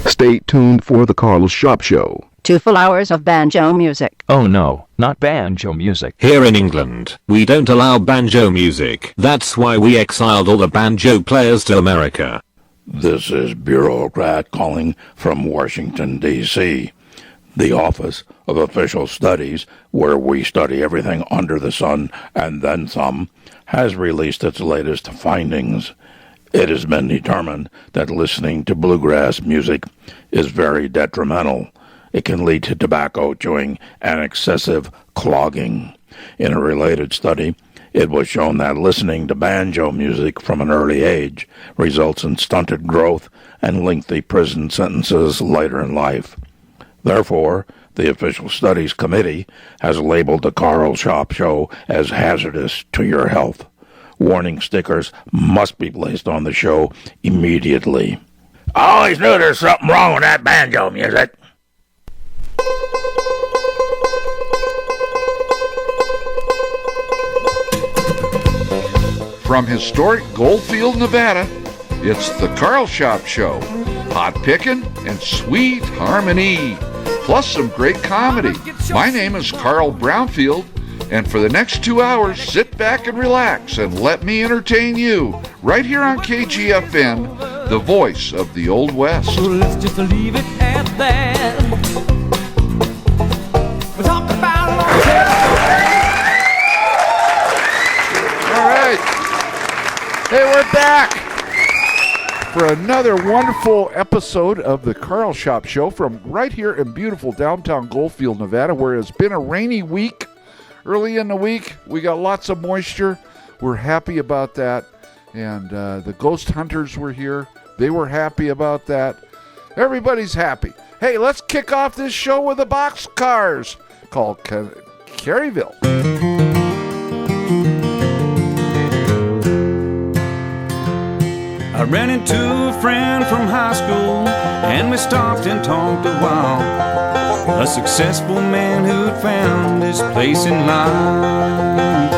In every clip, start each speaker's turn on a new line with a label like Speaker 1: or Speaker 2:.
Speaker 1: Stay tuned for the Carlshop Show.
Speaker 2: 2 full hours of banjo music.
Speaker 3: Oh no, not banjo music.
Speaker 4: Here in England, we don't allow banjo music. That's why we exiled all the banjo players to America.
Speaker 5: This is Bureaucrat calling from Washington, D.C., the Office of Official Studies, where we study everything under the sun and then some, has released its latest findings. It has been determined that listening to bluegrass music is very detrimental. It can lead to tobacco chewing and excessive clogging. In a related study, it was shown that listening to banjo music from an early age results in stunted growth and lengthy prison sentences later in life. Therefore, the Official Studies Committee has labeled the Carlshop Show as hazardous to your health. Warning stickers must be placed on the show immediately. I always knew there's something wrong with that banjo music.
Speaker 6: From historic Goldfield, Nevada, it's the Carlshop Show. Hot pickin' and sweet harmony, plus some great comedy. My name is Carl Brownfield, and for the next 2 hours, sit back and relax and let me entertain you right here on KGFN, the voice of the Old West.
Speaker 7: So let's just leave it at that. We talked about
Speaker 6: All right. Hey, we're back for another wonderful episode of the Carlshop Show from right here in beautiful downtown Goldfield, Nevada, where it's been a rainy week. Early in the week, we got lots of moisture. We're happy about that. And the ghost hunters were here. They were happy about that. Everybody's happy. Hey, let's kick off this show with the boxcars called Caryville.
Speaker 7: I ran into a friend from high school, and we stopped and talked a while. A successful man who'd found his place in life.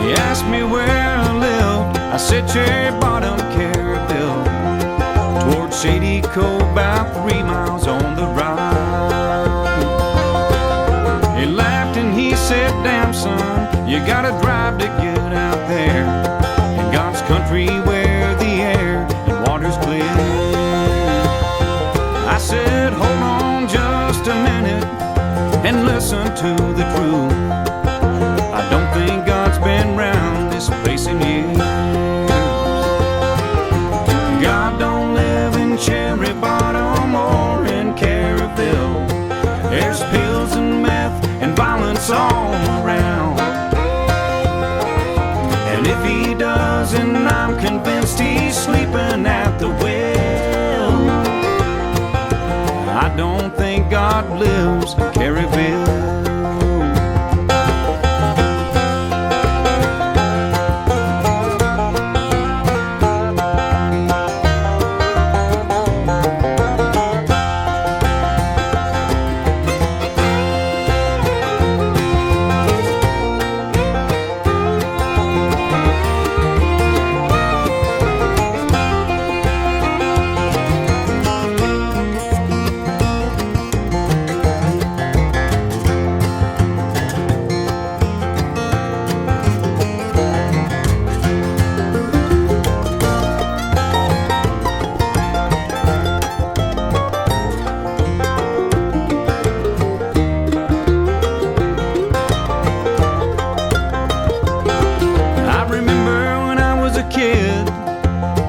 Speaker 7: He asked me where I lived. I said Cherry Bottom, Caryville, towards Shady Cove, about 3 miles on the right. He laughed and he said, damn son, you gotta drive to get out there in God's country where the air and water's clear. I said, hold on just a minute and listen to the truth. I don't think God's been round this place in years. God don't live in Cherry Bottom or in Caryville. There's pills and meth and violence all around. And if he doesn't, I'm convinced he's sleeping at the well. I don't think God lives in Caryville.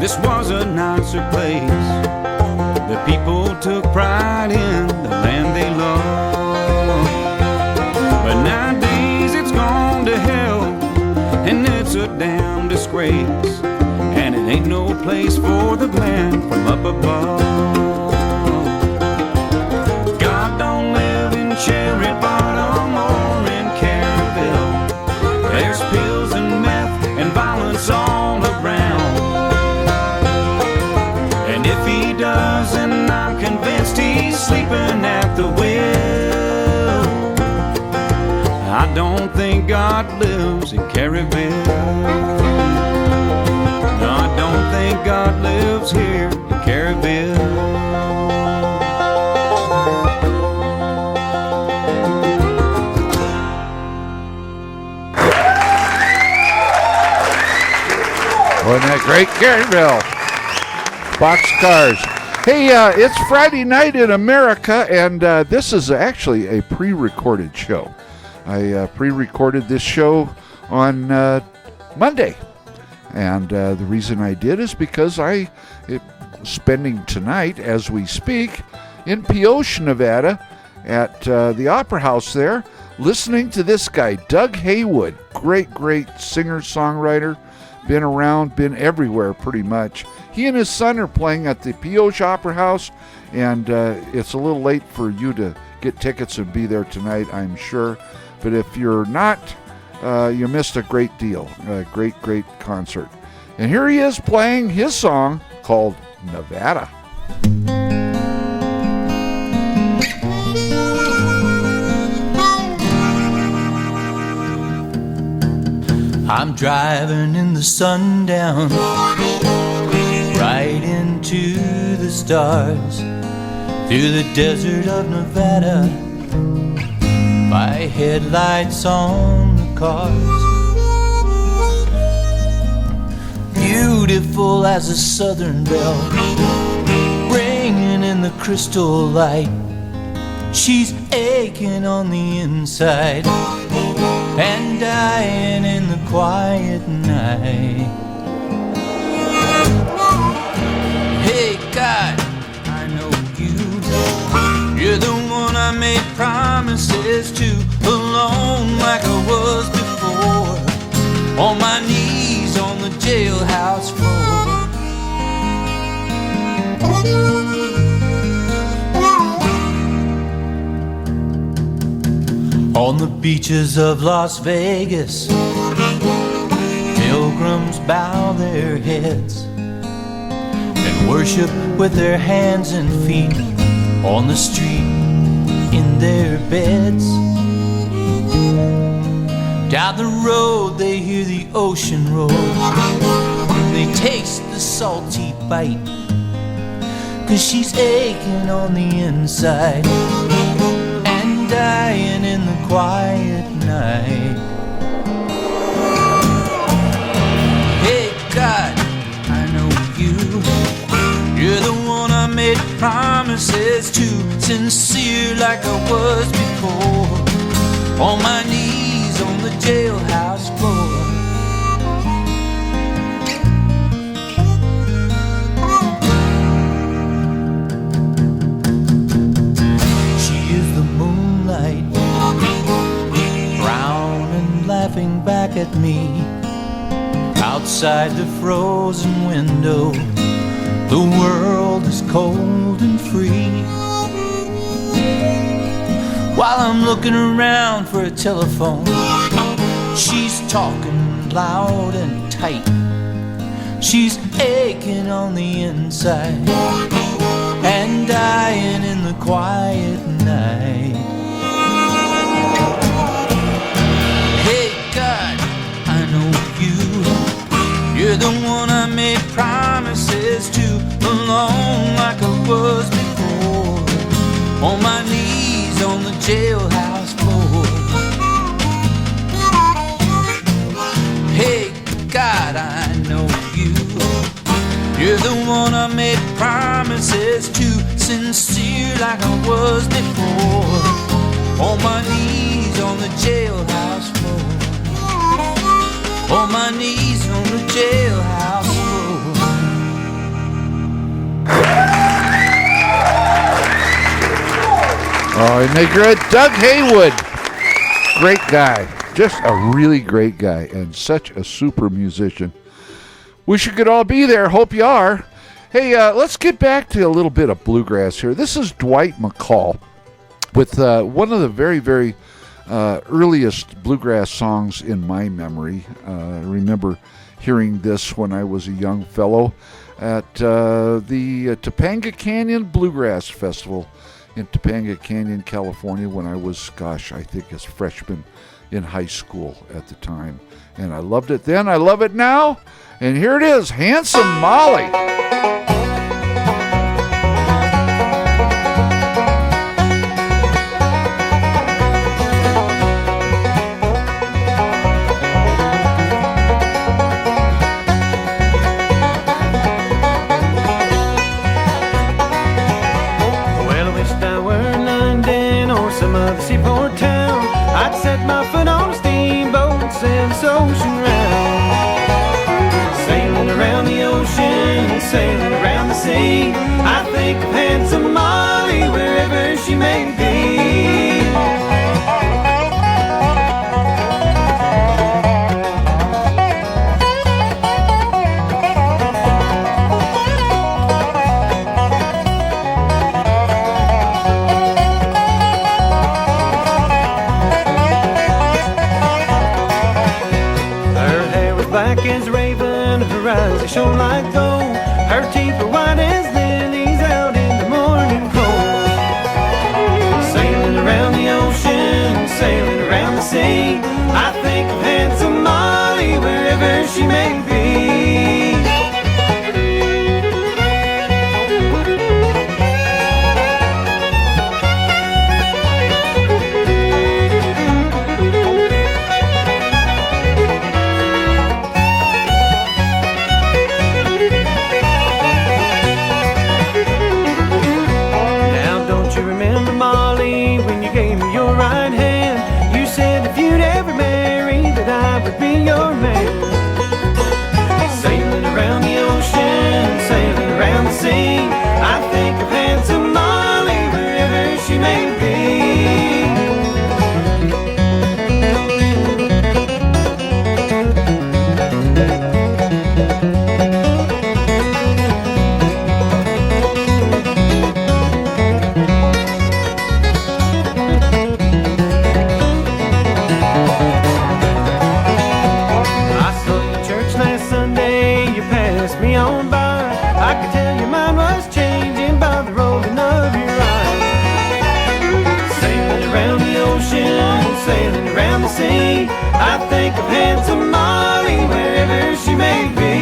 Speaker 7: This was a nicer place. The people took pride in the land they loved. But nowadays it's gone to hell, and it's a damn disgrace. And it ain't no place for the man from up above. God don't live in Cherry Bottom or in Caryville. There's pills and meth and violence all around. And if he doesn't, I'm convinced he's sleeping at the well. I don't think God lives in Caryville. No, I don't think God lives here in Caryville.
Speaker 6: Great Garyville. Boxcars. Hey, it's Friday night in America, and this is actually a pre-recorded show. I pre-recorded this show on Monday, and the reason I did is because spending tonight as we speak in Pioche, Nevada, at the Opera House there, listening to this guy, Doug Haywood. Great singer-songwriter. Been around, been everywhere pretty much. He and his son are playing at the Pioche Opera House, and it's a little late for you to get tickets and be there tonight, I'm sure. But if you're not, you missed a great deal. A great concert. And here he is playing his song called Nevada.
Speaker 8: I'm driving in the sundown, right into the stars, through the desert of Nevada, by headlights on the cars. Beautiful as a southern bell, ringing in the crystal light. She's aching on the inside and dying in the quiet night. Hey God, I know you're the one I made promises to, alone like I was before, on my knees on the jailhouse floor. On the beaches of Las Vegas, pilgrims bow their heads and worship with their hands and feet on the street in their beds. Down the road they hear the ocean roll, they taste the salty bite, 'cause she's aching on the inside and dying in the quiet night. Hey God, I know you're the one I made promises to, sincere like I was before, on my knees on the jailhouse floor. Laughing back at me outside the frozen window. The world is cold and free. While I'm looking around for a telephone, she's talking loud and tight. She's aching on the inside and dying in the quiet night. God, I know you're the one I made promises to, alone like I was before, on my knees on the jailhouse floor. Hey God, I know you're the one I made promises to, sincere like I was before, on my knees on the jailhouse floor. On my knees on the jailhouse floor.
Speaker 6: Oh, and they great Doug Haywood. Great guy. Just a really great guy and such a super musician. Wish you could all be there. Hope you are. Hey, let's get back to a little bit of bluegrass here. This is Dwight McCall with one of the very earliest bluegrass songs in my memory. I remember hearing this when I was a young fellow at the Topanga Canyon Bluegrass Festival in Topanga Canyon, California, when I was, I think as a freshman in high school at the time. And I loved it then, I love it now. And here it is, Handsome Molly.
Speaker 7: seaport town, I'd set my foot on a steamboat and sail this ocean round. Sailing around the ocean, sailing around the sea, I think of handsome Molly wherever she may be. Black as raven, her eyes they shone like gold. Her teeth were white as lilies out in the morning cold. Sailing around the ocean, sailing around the sea, I think of handsome Molly wherever she may be. Your man. Sailing around the ocean, sailing around the sea, I think of handsome Molly wherever she may I think of handsome Molly wherever she may be.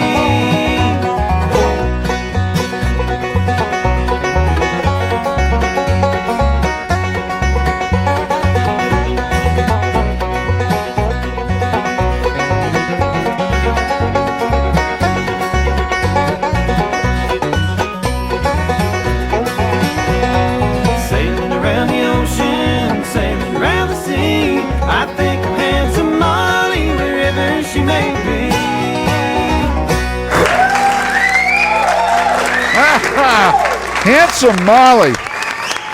Speaker 7: Sailing around the ocean, sailing around the sea, I think of handsome Molly wherever she may be.
Speaker 6: Handsome Molly.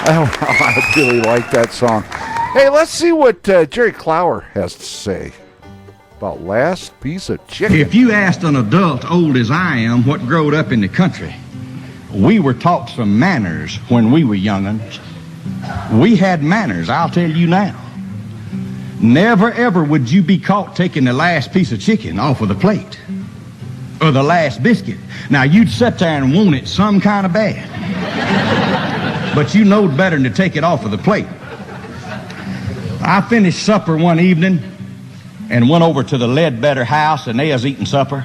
Speaker 6: Oh, I really like that song. Hey, let's see what Jerry Clower has to say about Last Piece of Chicken.
Speaker 9: If you asked an adult old as I am what growed up in the country, we were taught some manners when we were young'uns. We had manners, I'll tell you now. Never ever would you be caught taking the last piece of chicken off of the plate or the last biscuit. Now, you'd sit there and want it some kind of bad, but you knowed better than to take it off of the plate. I finished supper one evening and went over to the Ledbetter house, and they was eating supper,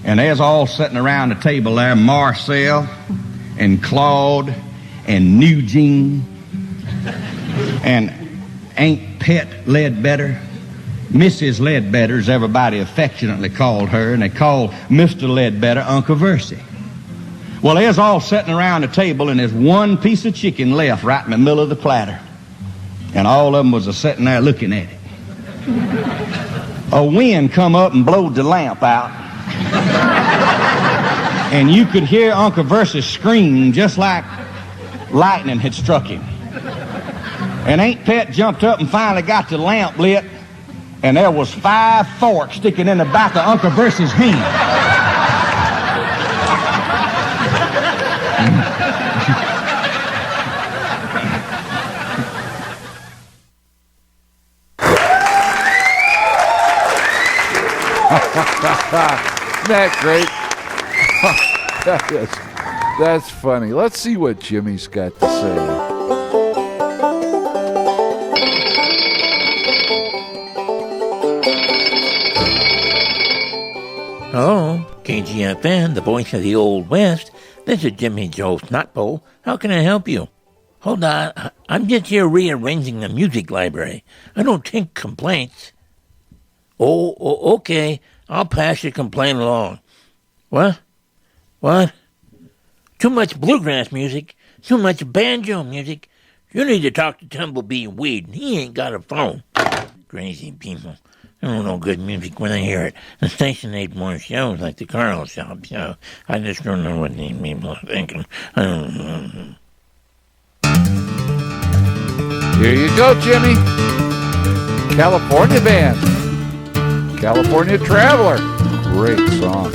Speaker 9: and they was all sitting around the table there, Marcel and Claude and Eugene and Aunt Pet Ledbetter, Mrs. Ledbetter, as everybody affectionately called her, and they called Mr. Ledbetter Uncle Versey. Well, they was all sitting around the table, and there's one piece of chicken left right in the middle of the platter, and all of them was sitting there looking at it. A wind come up and blowed the lamp out, and you could hear Uncle Versey scream just like lightning had struck him. And Aunt Pet jumped up and finally got the lamp lit, and there was 5 forks sticking in the back of Uncle Versey's hand.
Speaker 6: Isn't that great? That's funny. Let's see what Jimmy's got to say.
Speaker 10: Hello, KGFN, the voice of the Old West. This is Jimmy Joe Snotbowl. How can I help you? Hold on, I'm just here rearranging the music library. I don't take complaints. Oh, okay. I'll pass your complaint along. What? Too much bluegrass music, too much banjo music. You need to talk to Tumblebee Weed. He ain't got a phone. Crazy people. I don't know good music when I hear it. The station needs more shows like the Carlshop Show. I just don't know what these people are thinking. I don't know.
Speaker 6: Here you go, Jimmy. California Band. California Traveler. Great song.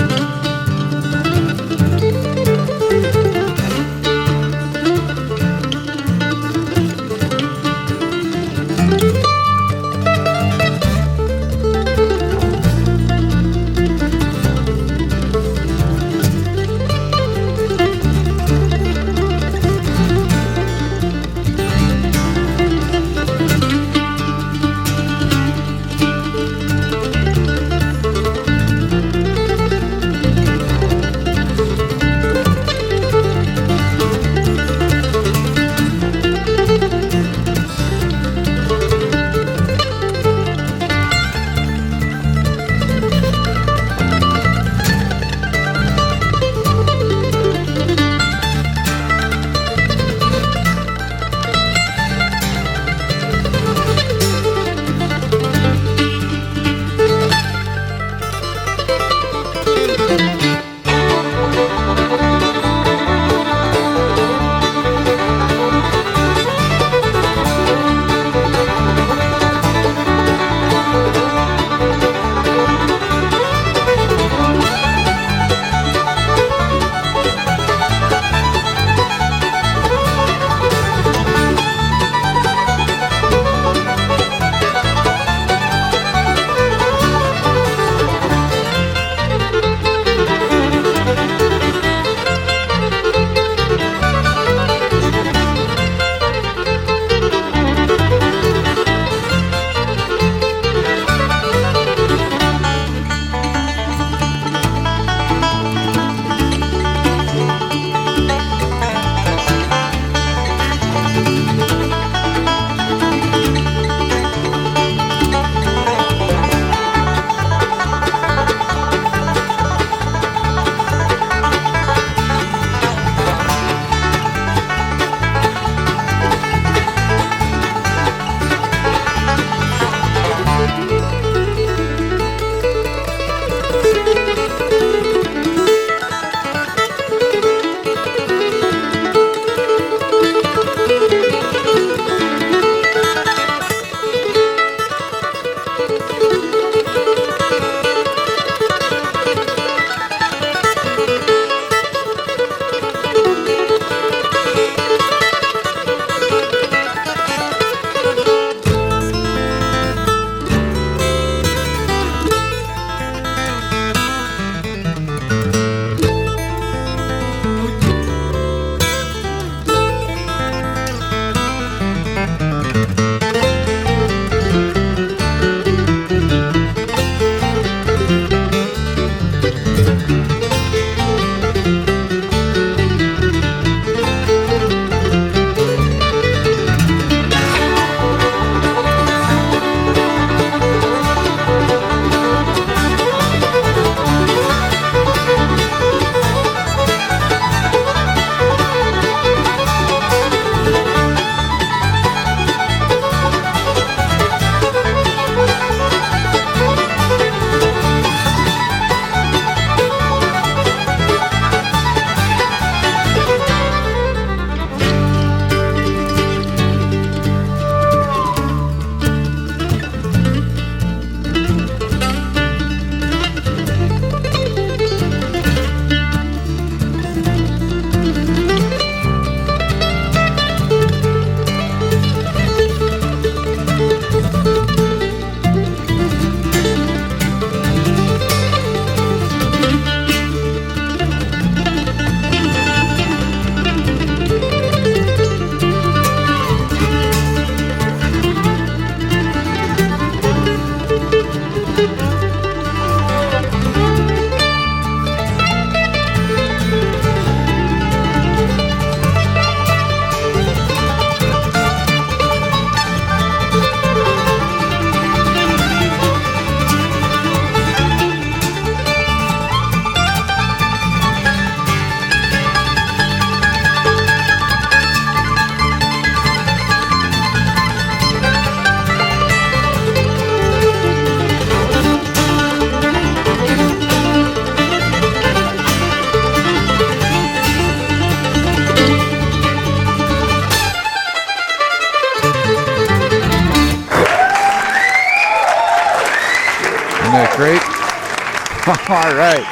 Speaker 6: All right.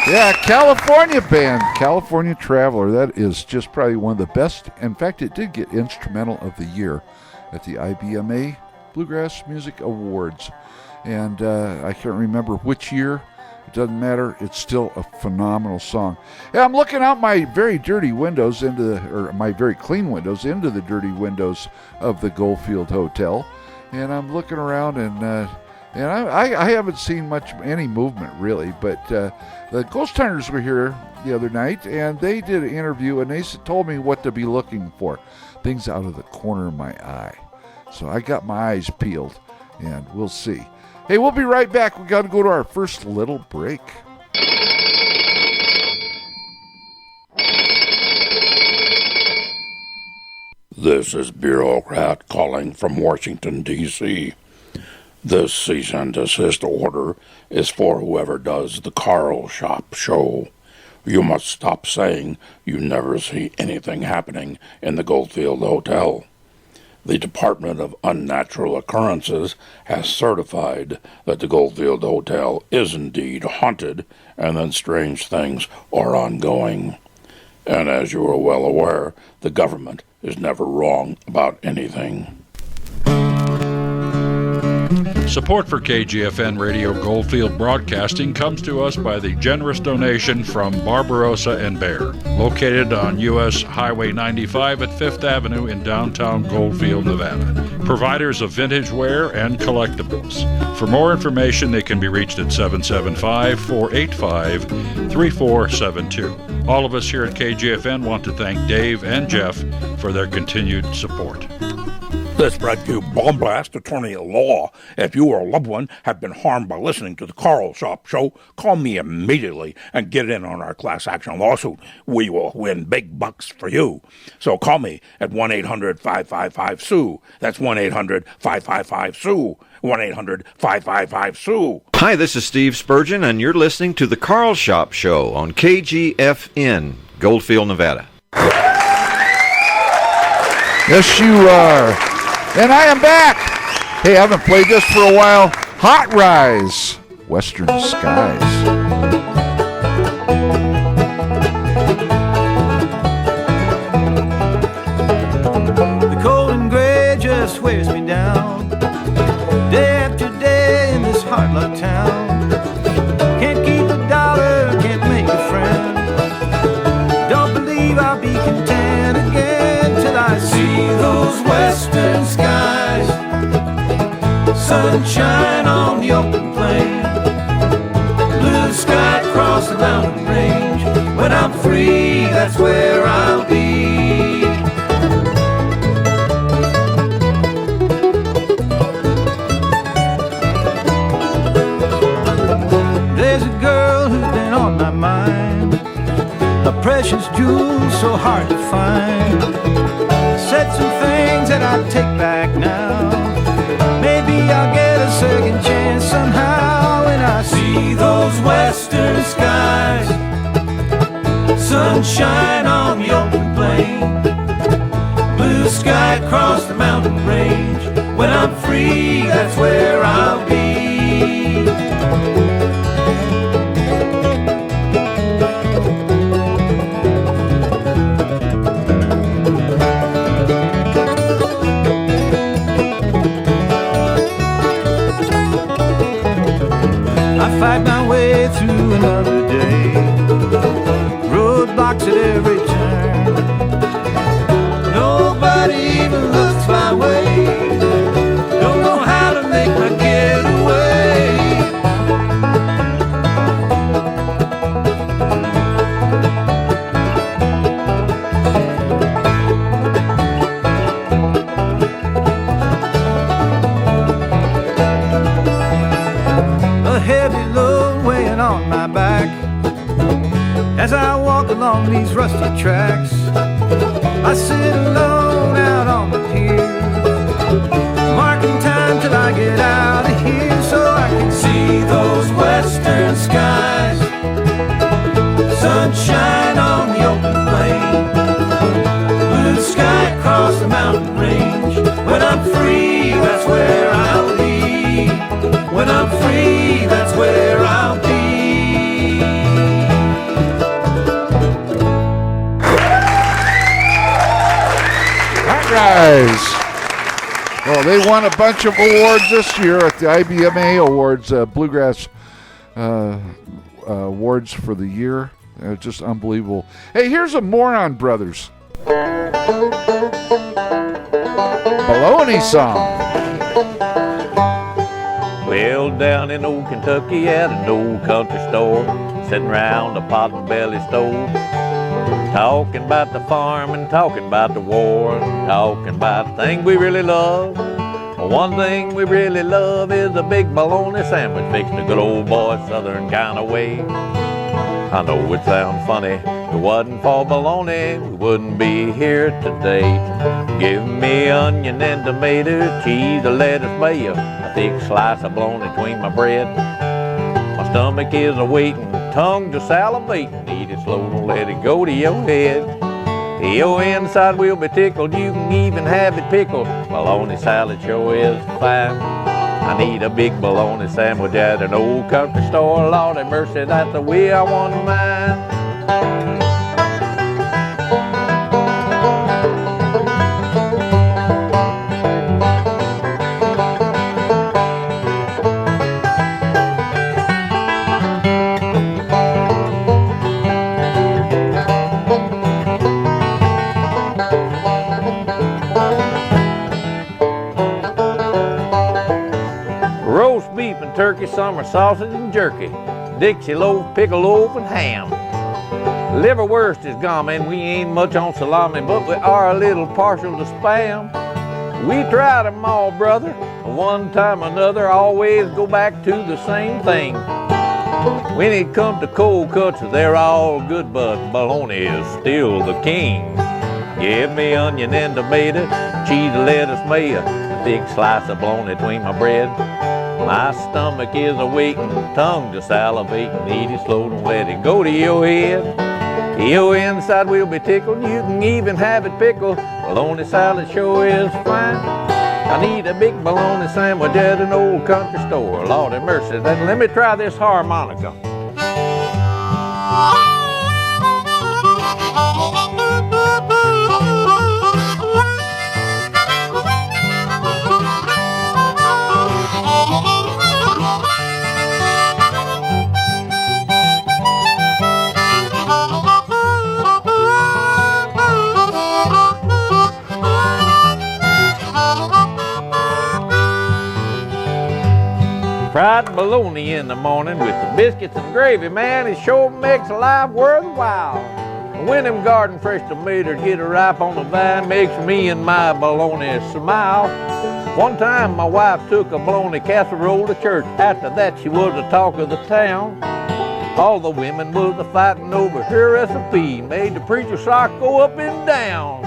Speaker 6: Yeah, California band, California Traveler. That is just probably one of the best. In fact, it did get Instrumental of the Year at the IBMA Bluegrass Music Awards. And I can't remember which year. It doesn't matter. It's still a phenomenal song. Yeah, I'm looking out my very dirty windows my very clean windows into the dirty windows of the Goldfield Hotel. And I'm looking around and I haven't seen any movement really, but the Ghost Hunters were here the other night, and they did an interview, and they told me what to be looking for, things out of the corner of my eye. So I got my eyes peeled, and we'll see. Hey, we'll be right back. We got to go to our first little break.
Speaker 5: This is Bureaucrat calling from Washington, D.C. This cease and desist order is for whoever does the Carlshop Show. You must stop saying you never see anything happening in the Goldfield Hotel. The Department of Unnatural Occurrences has certified that the Goldfield Hotel is indeed haunted and that strange things are ongoing. And as you are well aware, the government is never wrong about anything.
Speaker 11: Support for KGFN Radio Goldfield Broadcasting comes to us by the generous donation from Barbarossa and Bear, located on U.S. Highway 95 at 5th Avenue in downtown Goldfield, Nevada. Providers of vintage wear and collectibles. For more information, they can be reached at 775-485-3472. All of us here at KGFN want to thank Dave and Jeff for their continued support.
Speaker 5: This brought to you Bomb Blast, attorney at law. If you or a loved one have been harmed by listening to the Carlshop Show, call me immediately and get in on our class action lawsuit. We will win big bucks for you. So call me at 1-800-555-SUE. That's 1-800-555-SUE. 1-800-555-SUE.
Speaker 12: Hi, this is Steve Spurgeon, and you're listening to the Carlshop Show on KGFN, Goldfield, Nevada.
Speaker 6: Yes, you are. And I am back. Hey, I haven't played this for a while. Hot Rise, Western Skies.
Speaker 8: The cold and gray just wears me down, day after day in this hard-luck town. Can't keep a dollar, can't make a friend. Don't believe I'll be content again till I see those western skies, sunshine on the open plain, blue sky across the mountain range. When I'm free, that's where I'll be. There's a girl who's been on my mind, a precious jewel so hard to find. Said some things that I'd take back now. Maybe I'll get a second chance somehow when I see those western skies, sunshine on the open plain, blue sky across the mountain range. When I'm free, that's where I'll be. Fight my way through another day, roadblocks at every turn. Nobody even looks my way, don't know how to make my getaway. A heavy load weighing on my back as I walk along these rusty tracks. I sit alone out on the pier, marking time till I get out of here so I can see those western skies, sunshine on the open plain, blue sky across the mountain range. When I'm free, that's where I'll be. When I'm free, that's where I'll be.
Speaker 6: guys. Well, they won a bunch of awards this year at the IBMA Awards, Bluegrass Awards for the year. Just unbelievable. Hey, here's a Moron Brothers Baloney song.
Speaker 13: Well, down in old Kentucky at an old country store, sitting round a pot and belly stove, talking about the farm and talking about the war, talking about things we really love. One thing we really love is a big bologna sandwich fixed a good old boy southern kind of way. I know it sounds funny, if it wasn't for bologna, we wouldn't be here today. Give me onion and tomato, cheese, a lettuce, mayo, a thick slice of bologna between my bread. My stomach is a-waiting, tongue just salivating, eat it slow, don't let it go to your head. Your inside will be tickled, you can even have it pickled. Bologna salad sure is fine. I need a big bologna sandwich at an old country store. Lord have mercy, that's the way I want mine. Turkey, summer sausage and jerky, Dixie loaf, pickle loaf, and ham. Liverwurst is gone, and we ain't much on salami, but we are a little partial to Spam. We tried 'em all, brother, one time or another, always go back to the same thing. When it comes to cold cuts, they're all good, but bologna is still the king. Give me onion and tomato, cheese, lettuce, mayo, a thick slice of bologna between my bread. My stomach is a-waiting, tongue just salivating, eat it slow, don't let it go to your head. Your inside will be tickled, you can even have it pickled. Bologna salad sure is fine. I need a big bologna sandwich at an old country store. Lord have mercy, then let me try this harmonica. Fried bologna in the morning with the biscuits and gravy, man, it sure makes life worthwhile. When them garden fresh tomatoes get ripe on the vine, makes me and my bologna smile. One time my wife took a bologna casserole to church. After that she was the talk of the town. All the women was fighting over her recipe, made the preacher's sock go up and down.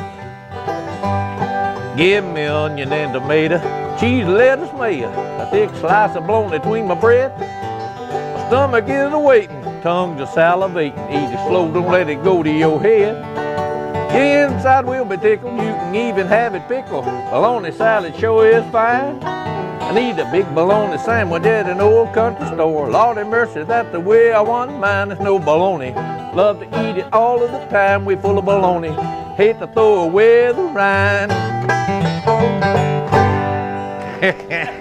Speaker 13: Give me onion and tomato, cheese, lettuce, mayo, a thick slice of bologna between my bread. My stomach is a-waiting, tongue just salivating, eat it slow, don't let it go to your head. Your inside will be tickled, you can even have it pickled. Bologna salad sure is fine. I need a big bologna sandwich at an old country store. Lord have mercy, that's the way I want mine. There's no bologna, love to eat it all of the time. We full of bologna, hate to throw away the rind.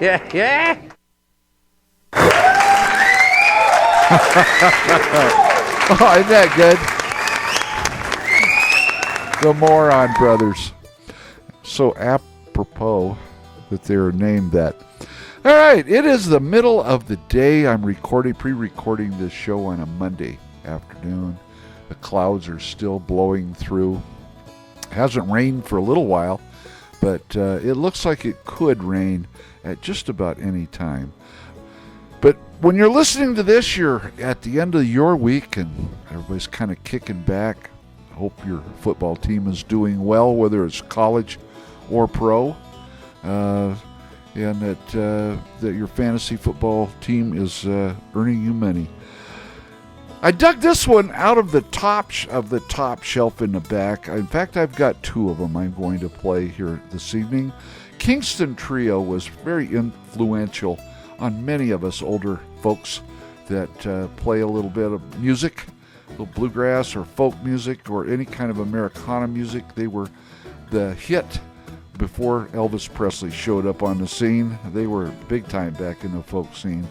Speaker 13: Yeah.
Speaker 6: Oh, isn't that good? The Moron Brothers. So apropos that they're named that. All right, it is the middle of the day. I'm pre-recording this show on a Monday afternoon. The clouds are still blowing through. It hasn't rained for a little while, but it looks like it could rain at just about any time. But when you're listening to this, you're at the end of your week and everybody's kind of kicking back. I hope your football team is doing well, whether it's college or pro, and that your fantasy football team is earning you money. I dug this one out of the top shelf in the back. In fact, I've got two of them I'm going to play here this evening. Kingston Trio was very influential on many of us older folks that play a little bit of music, a little bluegrass or folk music or any kind of Americana music. They were the hit before Elvis Presley showed up on the scene. They were big time back in the folk scene.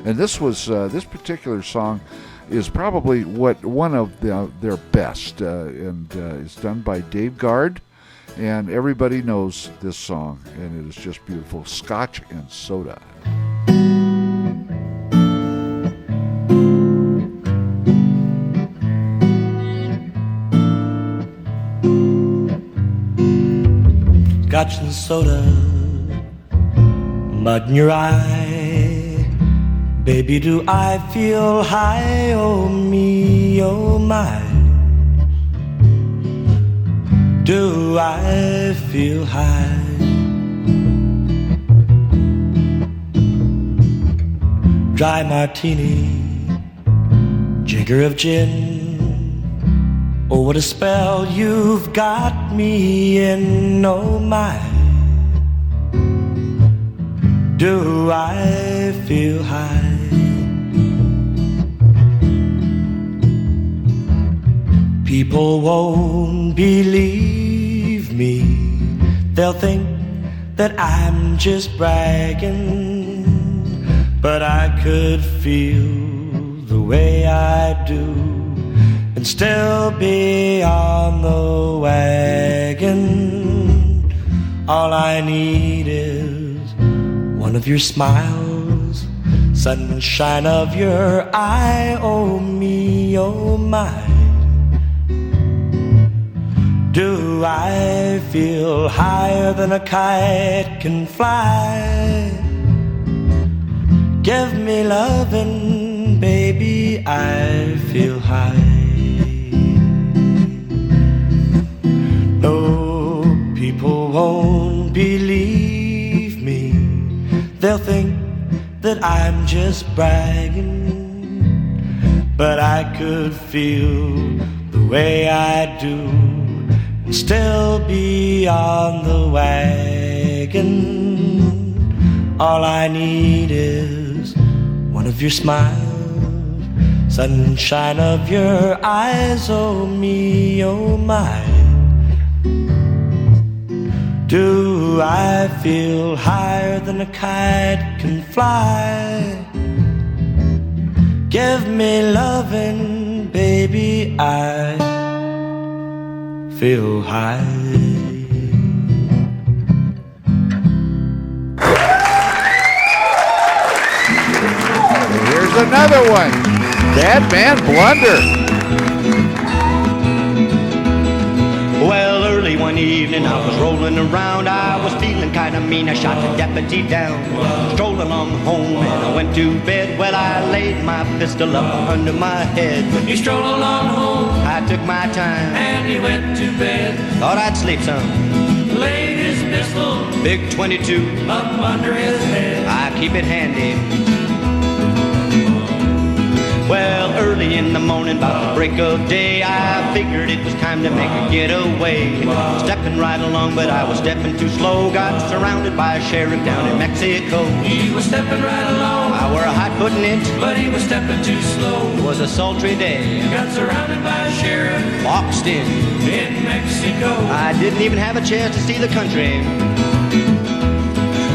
Speaker 6: And this particular song is probably one of their best, and it's done by Dave Guard, and everybody knows this song, and it is just beautiful. Scotch and Soda.
Speaker 14: Scotch and soda, mud in your eye. Baby, do I feel high? Oh me, oh my. Do I feel high? Dry martini, jigger of gin. Oh, what a spell you've got me in, oh my. Do I feel high? People won't believe me. They'll think that I'm just bragging, but I could feel the way I do and still be on the wagon. All I need is one of your smiles, sunshine of your eye. Oh me, oh my. Do I feel higher than a kite can fly? Give me lovin', baby, I feel high. No, people won't believe me. They'll think that I'm just bragging, but I could feel the way I do and still be on the wagon. All I need is one of your smiles, sunshine of your eyes. Oh me, oh my. Do I feel higher than a kite can fly? Give me lovin', baby, I feel high.
Speaker 6: Here's another one. Dead Man Blunder.
Speaker 14: Well, early one evening I was rolling around. I was feeling kind of mean. I shot the deputy down. Strolled along home and I went to bed. Well, I laid my pistol up under my head.
Speaker 8: He strolled along home.
Speaker 14: I took my time
Speaker 8: and he went to bed.
Speaker 14: Thought I'd sleep some.
Speaker 8: Laid his pistol,
Speaker 14: big 22,
Speaker 8: up under his head.
Speaker 14: I keep it handy. Well, early in the morning, about the break of day, I figured it was time to make a getaway. Stepping right along, but I was stepping too slow. Got surrounded by a sheriff down in Mexico.
Speaker 8: He was stepping right along.
Speaker 14: I wore a hot foot in it,
Speaker 8: but he was stepping too slow.
Speaker 14: It was a sultry day.
Speaker 8: Got surrounded by a sheriff,
Speaker 14: boxed in
Speaker 8: Mexico.
Speaker 14: I didn't even have a chance to see the country.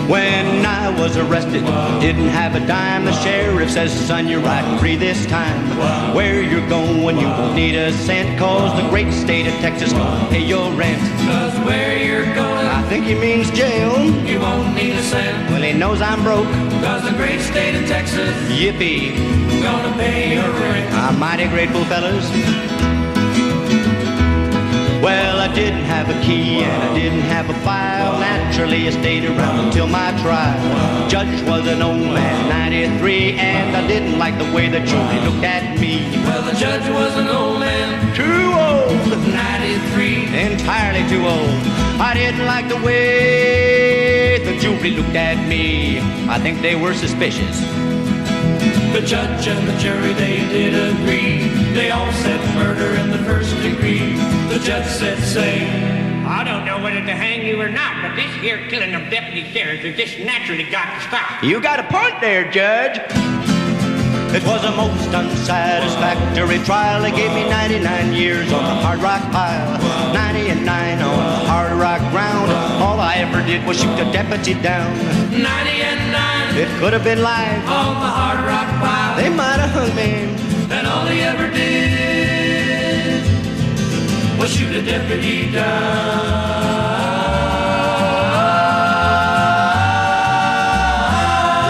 Speaker 14: When I was arrested, didn't have a dime. The sheriff says, son, you're riding free this time. Where you're going, you won't need a cent, cause the great state of Texas won't pay your rent.
Speaker 8: Cause where you're going,
Speaker 14: I think he means jail.
Speaker 8: You won't need a cent.
Speaker 14: Well, he knows I'm broke.
Speaker 8: Cause the great state of Texas,
Speaker 14: yippee,
Speaker 8: gonna pay your rent.
Speaker 14: I'm mighty grateful, fellas. Well, I didn't have a key and I didn't have a file. Naturally, I stayed around until my trial. Judge was an old man, 93, and I didn't like the way the jury looked at me.
Speaker 8: Well, the judge was an old man,
Speaker 14: too old,
Speaker 8: 93,
Speaker 14: entirely too old. I didn't like the way the jury looked at me. I think they were suspicious.
Speaker 8: The judge and the jury, they did agree. They all said murder in the first degree. The judge said, say,
Speaker 15: I don't know whether to hang you or not, but this here killing of deputy sheriffs has just naturally got to stop.
Speaker 14: You got a point there, Judge. It was a most unsatisfactory trial. They gave me 99 years on the hard rock pile, 90 and 9 on the hard rock ground. All I did was shoot the deputy down.
Speaker 8: 90 and 9.
Speaker 14: It could have been life
Speaker 8: On the hard rock pile.
Speaker 14: They might have hung me.
Speaker 8: And all he ever did was shoot a deputy down.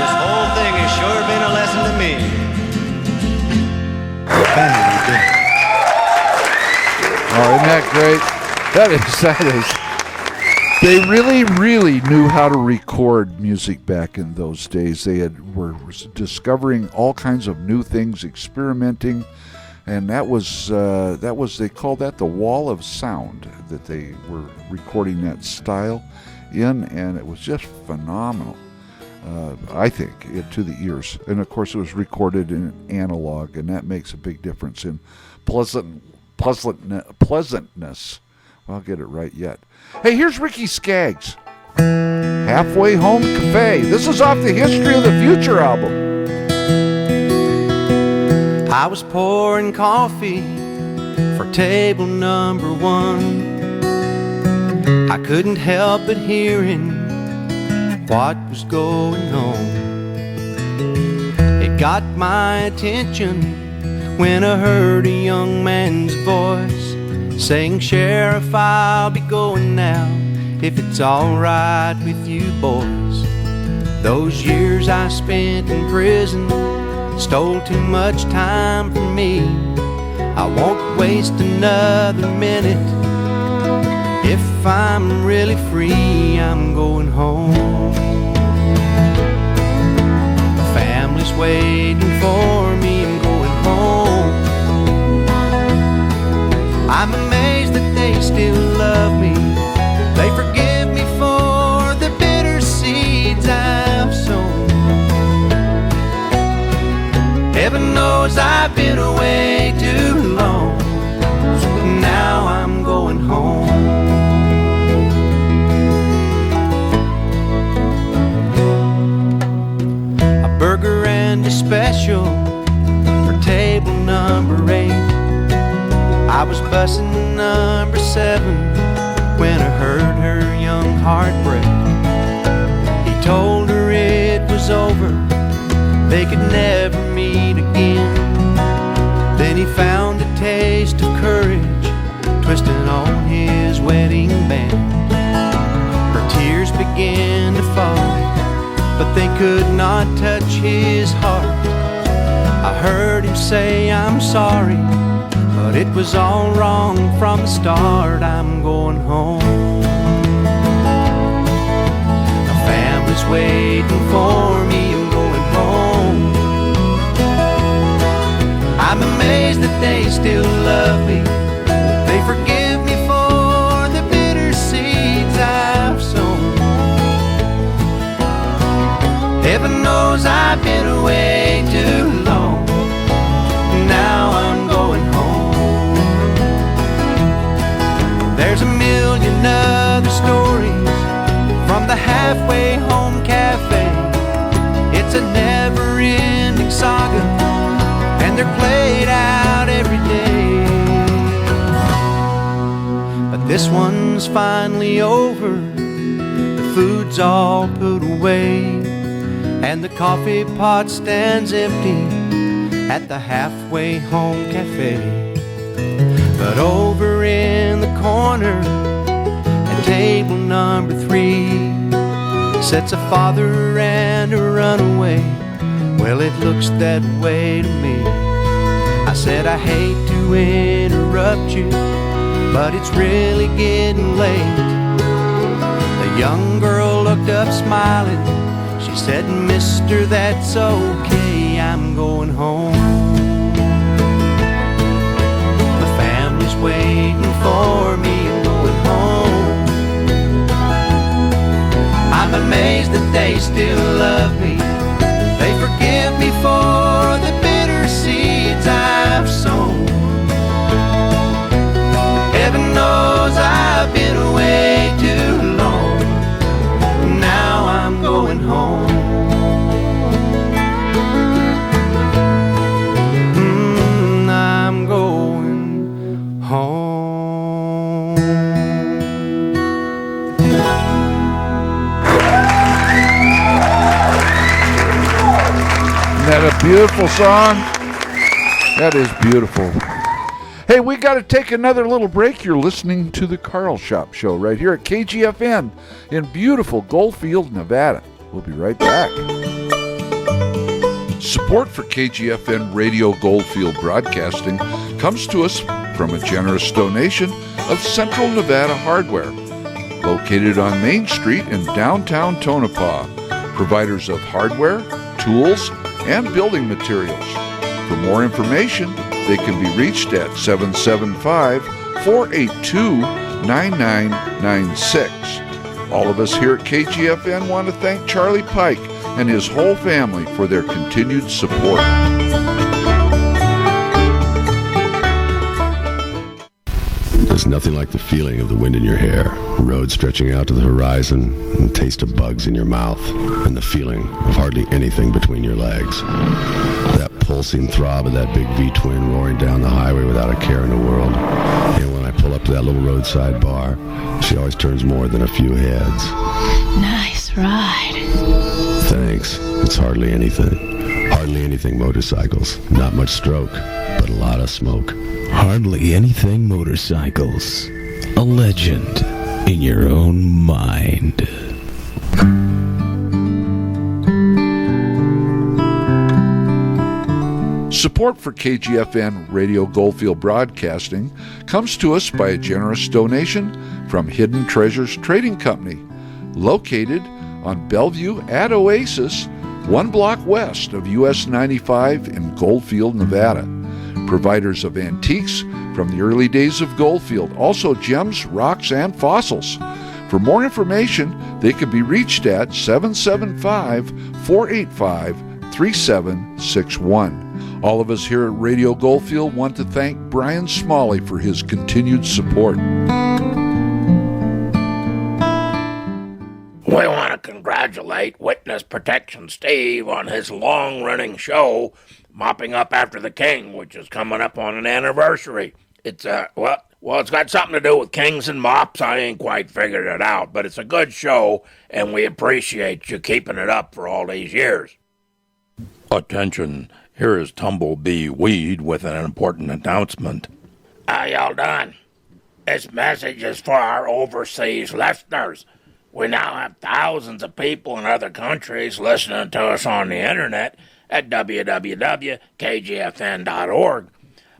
Speaker 14: This whole thing has sure been a lesson to me.
Speaker 6: Oh, isn't that great? That is. They really knew how to record music back in those days. They were discovering all kinds of new things, experimenting, and that was they called that the wall of sound that they were recording that style in, and it was just phenomenal. I think to the ears, and of course it was recorded in analog, and that makes a big difference in pleasantness. I'll get it right yet. Hey, here's Ricky Skaggs. Halfway Home Cafe. This is off the History of the Future album.
Speaker 16: I was pouring coffee for table number 1. I couldn't help but hearing what was going on. It got my attention when I heard a young man's voice saying, "Sheriff, I'll be going now, if it's all right with you boys. Those years I spent in prison stole too much time from me. I won't waste another minute. If I'm really free, I'm going home. My family's waiting for me, I'm going home. I'm amazed that they still love me. They forgive me for the bitter seeds I've sown. Heaven knows I've been away too long. Now I'm going home. A burger and a special for table number 8. I was bussing number 7 when I heard her young heart break. He told her it was over, they could never meet again. Then he found a taste of courage twisting on his wedding band. Her tears began to fall, but they could not touch his heart. I heard him say, "I'm sorry, but it was all wrong from the start. I'm going home. My family's waiting for me, I'm going home. I'm amazed that they still love me. They forgive me for the bitter seeds I've sown. Heaven knows I've been away too long. Now I'm going home. There's a million other stories from the Halfway Home Cafe. It's a never-ending saga, and they're played out every day. But this one's finally over. The food's all put away, and the coffee pot stands empty at the Halfway Home Cafe. But over in the corner at table number 3 sits a father and a runaway. Well, it looks that way to me. I said, "I hate to interrupt you, but it's really getting late." The young girl looked up smiling. She said, "Mister, that's okay, I'm going home. The family's waiting for me, I'm going home. I'm amazed that they still love me. They forgive me for the bitter seeds I've sown. Heaven knows I've been away too long. Now I'm going home. I'm going home."
Speaker 6: that a beautiful song? That is beautiful. Hey, we got to take another little break. You're listening to the Carlshop Show right here at KGFN in beautiful Goldfield, Nevada. We'll be right back. Support for KGFN Radio Goldfield Broadcasting comes to us from a generous donation of Central Nevada Hardware, located on Main Street in downtown Tonopah, providers of hardware, tools, and building materials. For more information, they can be reached at 775-482-9996. All of us here at KGFN want to thank Charlie Pike and his whole family for their continued support.
Speaker 17: There's nothing like the feeling of the wind in your hair, road stretching out to the horizon, and the taste of bugs in your mouth, and the feeling of hardly anything between your legs. That pulsing throb of that big V-twin roaring down the highway without a care in the world. And when I pull up to that little roadside bar, she always turns more than a few heads.
Speaker 18: Nice ride.
Speaker 17: Thanks. It's hardly anything. Hardly anything motorcycles. Not much stroke, but a lot of smoke.
Speaker 19: Hardly Anything Motorcycles. A legend in your own mind.
Speaker 6: Support for KGFN Radio Goldfield Broadcasting comes to us by a generous donation from Hidden Treasures Trading Company, located on Bellevue at Oasis, 1 block west of US 95 in Goldfield, Nevada. Providers of antiques from the early days of Goldfield, also gems, rocks, and fossils. For more information, they can be reached at 775-485-3761. All of us here at Radio Goldfield want to thank Brian Smalley for his continued support.
Speaker 15: We want to congratulate Witness Protection Steve on his long-running show, Mopping Up After the King, which is coming up on an anniversary. It's, well, it's got something to do with kings and mops. I ain't quite figured it out, but it's a good show, and we appreciate you keeping it up for all these years.
Speaker 5: Attention, here is Tumblebee Weed with an important announcement.
Speaker 15: Y'all done? This message is for our overseas listeners. We now have thousands of people in other countries listening to us on the internet at www.kgfn.org,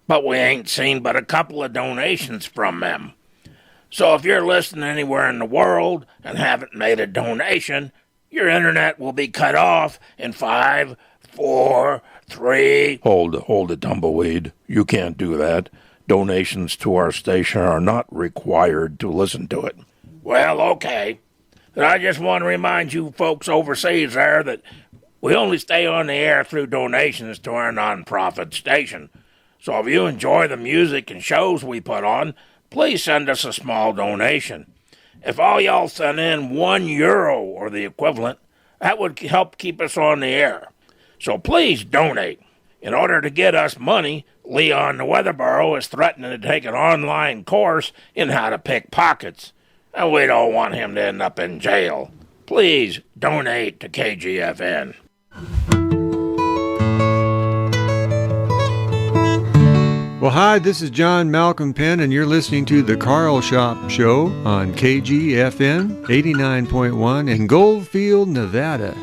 Speaker 15: but we ain't seen but a couple of donations from them. So if you're listening anywhere in the world and haven't made a donation, your internet will be cut off in 5, 4, 3...
Speaker 5: Hold it, Tumbleweed. You can't do that. Donations to our station are not required to listen to it.
Speaker 15: Well, okay. Then I just want to remind you folks overseas there that we only stay on the air through donations to our nonprofit station. So if you enjoy the music and shows we put on, please send us a small donation. If all y'all send in €1 or the equivalent, that would help keep us on the air. So please donate. In order to get us money, Leon the Weatherboro is threatening to take an online course in how to pick pockets. And we don't want him to end up in jail. Please donate to KGFN.
Speaker 20: Well, hi, this is John Malcolm Penn, and you're listening to the Carlshop Show on KGFN 89.1 in Goldfield, Nevada.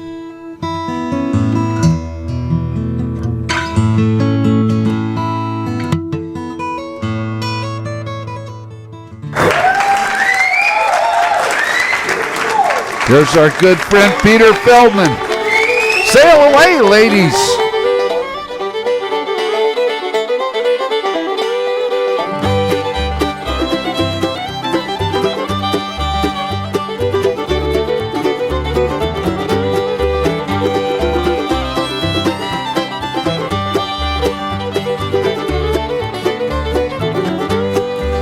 Speaker 6: There's our good friend Peter Feldman. Sail away, ladies.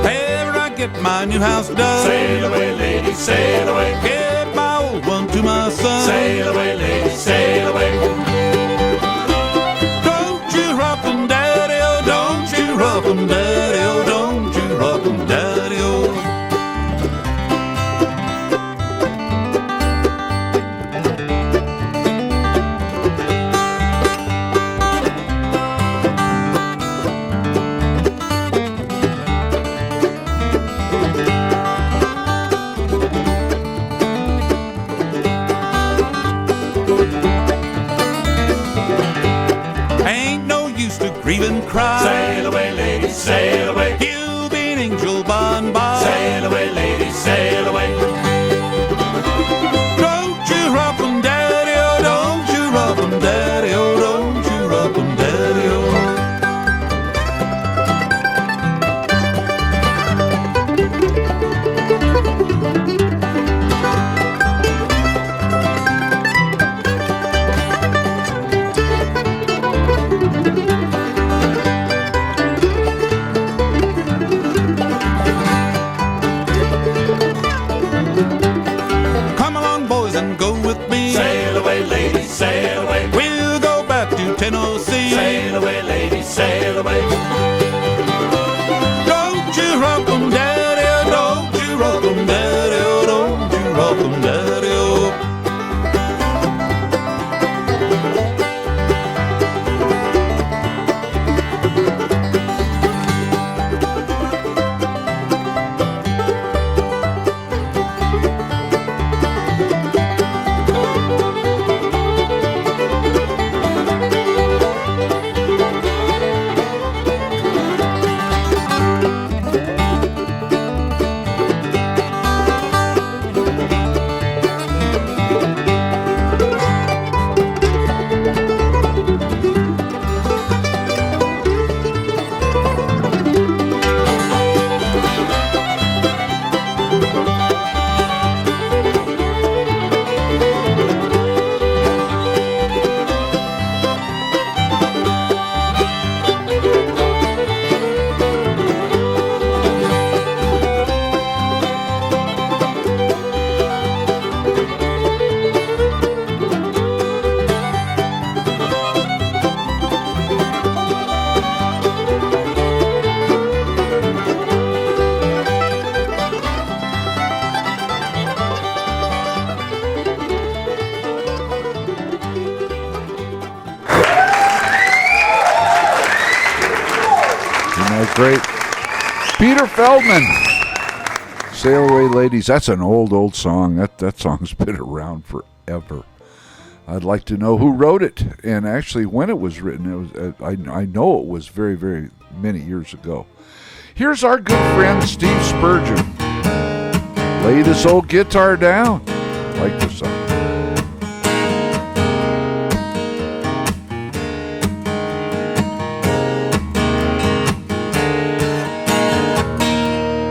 Speaker 7: Ever I get my new house done. Sail away, ladies, sail away. Get my old one to my son. Sail away, ladies, sail away. Don't you rock 'em, daddy, oh, don't you rock 'em, daddy, oh, don't you rock 'em, daddy, oh. even cry.
Speaker 8: Sail away, ladies, sail away.
Speaker 7: You'll be an angel by and by.
Speaker 8: Sail away, ladies, sail away.
Speaker 7: Don't you rock 'em, daddy-o, don't you rock 'em, daddy-o, don't you rock 'em, daddy-o. Come along, boys, and go with me.
Speaker 8: Sail away, ladies, sail away.
Speaker 7: We'll go back to Tennessee.
Speaker 8: Sail away, ladies, sail away.
Speaker 7: Don't you rock 'em, daddy-o, don't you rock 'em, daddy-o, don't you rock 'em, daddy-o.
Speaker 6: Great. Peter Feldman. Sail Away Ladies. That's an old song. That song's been around forever. I'd like to know who wrote it and actually when it was written. It was, I know it was very, very many years ago. Here's our good friend Steve Spurgeon. Lay this old guitar down. Like this song.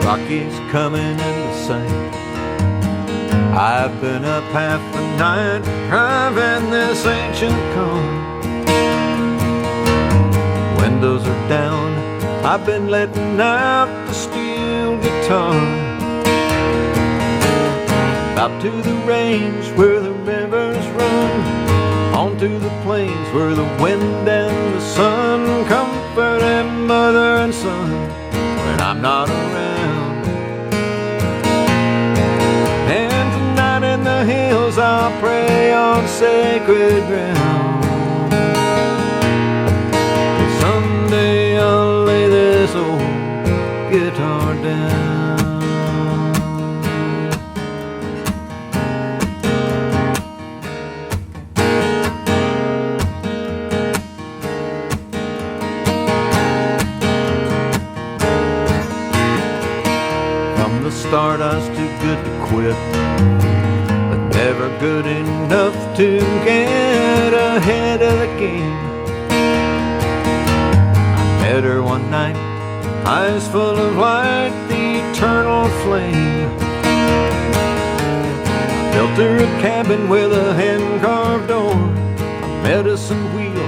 Speaker 16: Rocky's coming into sight. I've been up half the night driving this ancient car. Windows are down, I've been letting out the steel guitar. Out to the range where the rivers run, onto the plains where the wind and the sun comforting mother and son when I'm not around. And tonight in the hills I'll pray on sacred ground. And someday I'll lay this old guitar down. Start, I was too good to quit, but never good enough to get ahead of the game. I met her one night, eyes full of light, the eternal flame. I built her a cabin with a hand-carved door, a medicine wheel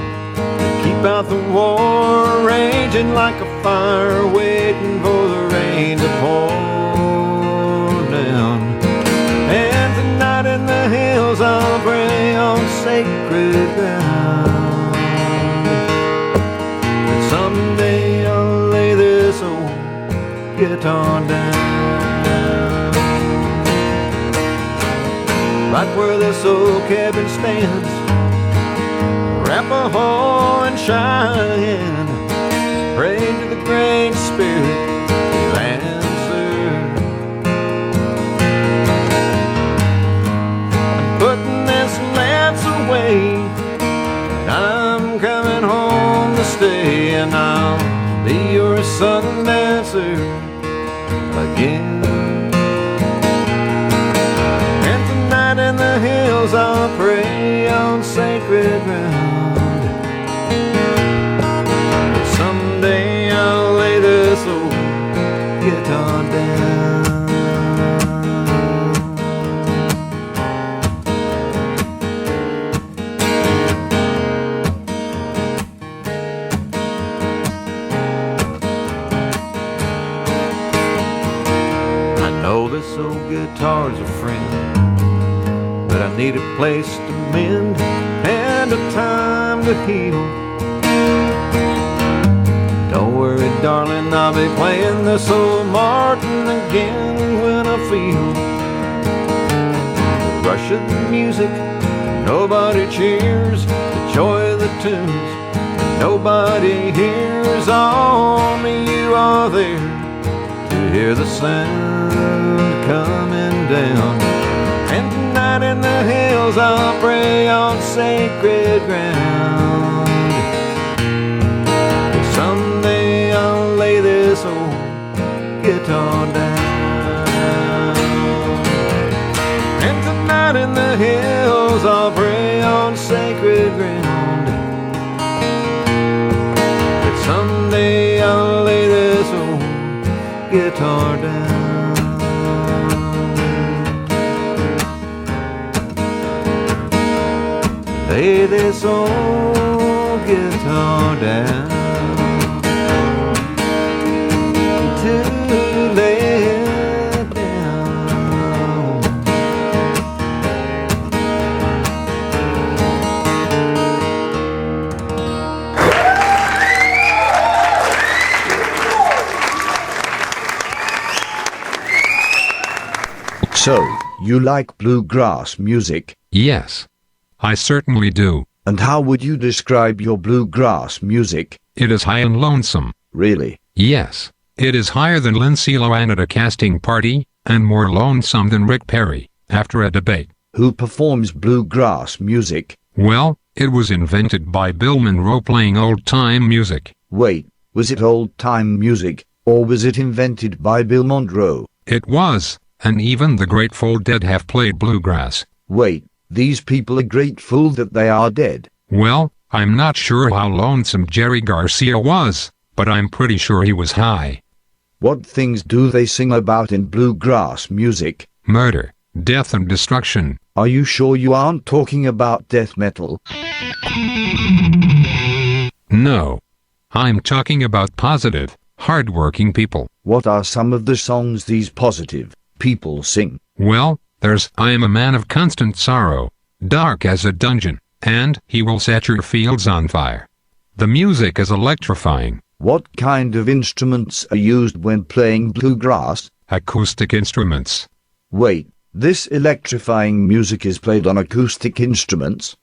Speaker 16: to keep out the war, raging like a fire, waiting for the rain to pour. And tonight in the hills I'll pray on sacred ground. And someday I'll lay this old guitar down. Right where this old cabin stands, Arapaho and Cheyenne, praying to the Great Spirit. Away, and I'm coming home to stay, and
Speaker 21: sun dancer again. And tonight in the hills I'll pray on sacred ground. But someday I'll lay this old guitar down. This old guitar's a friend, but I need a place to mend and a time to heal. Don't worry, darling, I'll be playing this old Martin again when I feel the rush of the music. Nobody cheers the joy of the tunes. Nobody hears, only you are there to hear the sound coming down. And tonight in the hills I'll pray on sacred ground. Someday I'll lay this old guitar down. And tonight in the hills I'll pray on sacred ground. But someday I'll lay this old guitar down. Lay this old guitar down, to lay it down.
Speaker 1: So, you like bluegrass music?
Speaker 22: Yes, I certainly do.
Speaker 1: And how would you describe your bluegrass music?
Speaker 22: It is high and lonesome.
Speaker 1: Really?
Speaker 22: Yes, it is higher than Lindsay Lohan at a casting party, and more lonesome than Rick Perry after a debate.
Speaker 1: Who performs bluegrass music?
Speaker 22: Well, it was invented by Bill Monroe playing old-time music.
Speaker 1: Wait, was it old-time music, or was it invented by Bill Monroe?
Speaker 22: It was, and even the Grateful Dead have played bluegrass.
Speaker 1: Wait. These people are grateful that they are dead.
Speaker 22: Well, I'm not sure how lonesome Jerry Garcia was, but I'm pretty sure he was high.
Speaker 1: What things do they sing about in bluegrass music?
Speaker 22: Murder, death and destruction.
Speaker 1: Are you sure you aren't talking about death metal?
Speaker 22: No. I'm talking about positive, hard-working people.
Speaker 1: What are some of the songs these positive people sing?
Speaker 22: Well, there's I Am a Man of Constant Sorrow, Dark as a Dungeon, and He Will Set Your Fields on Fire. The music is electrifying.
Speaker 1: What kind of instruments are used when playing bluegrass?
Speaker 22: Acoustic instruments.
Speaker 1: Wait, this electrifying music is played on acoustic instruments?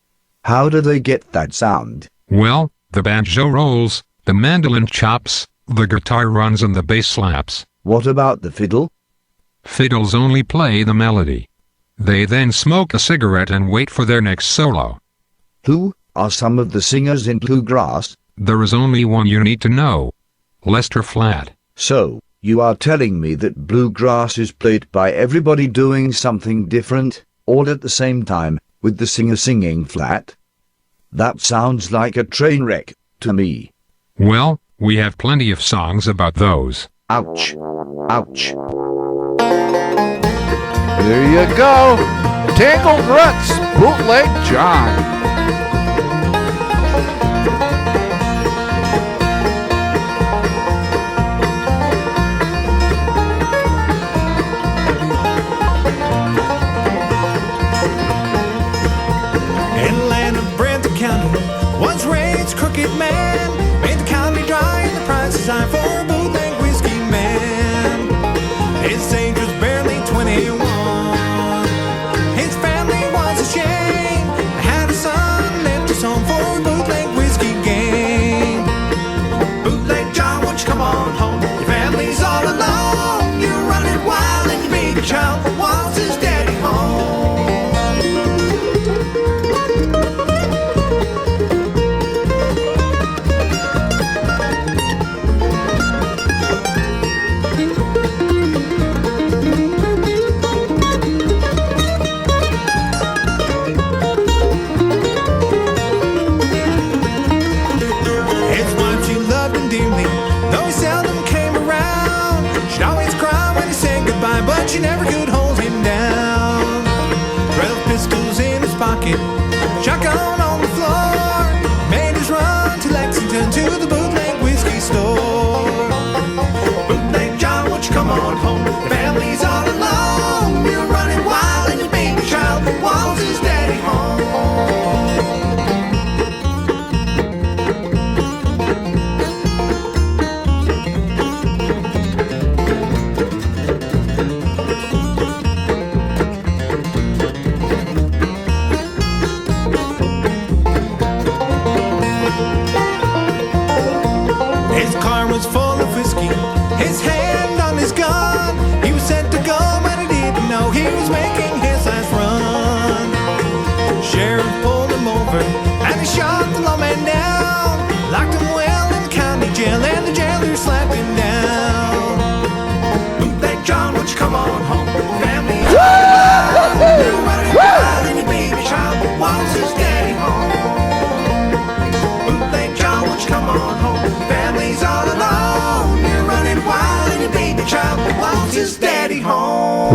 Speaker 1: How do they get that sound?
Speaker 22: Well, the banjo rolls, the mandolin chops, the guitar runs and the bass slaps.
Speaker 1: What about the fiddle?
Speaker 22: Fiddles only play the melody. They then smoke a cigarette and wait for their next solo.
Speaker 1: Who are some of the singers in bluegrass?
Speaker 22: There is only one you need to know. Lester Flatt.
Speaker 1: So, you are telling me that bluegrass is played by everybody doing something different, all at the same time, with the singer singing flat? That sounds like a train wreck to me.
Speaker 22: Well, we have plenty of songs about those.
Speaker 1: Ouch. Ouch.
Speaker 6: There you go. Tangled Ruts, Bootleg John.
Speaker 23: In the land of Brentwood County, once Ray's crooked man made the county dry and the price is high for a bootleg whiskey man. His age was barely 21. His family was ashamed. They had a son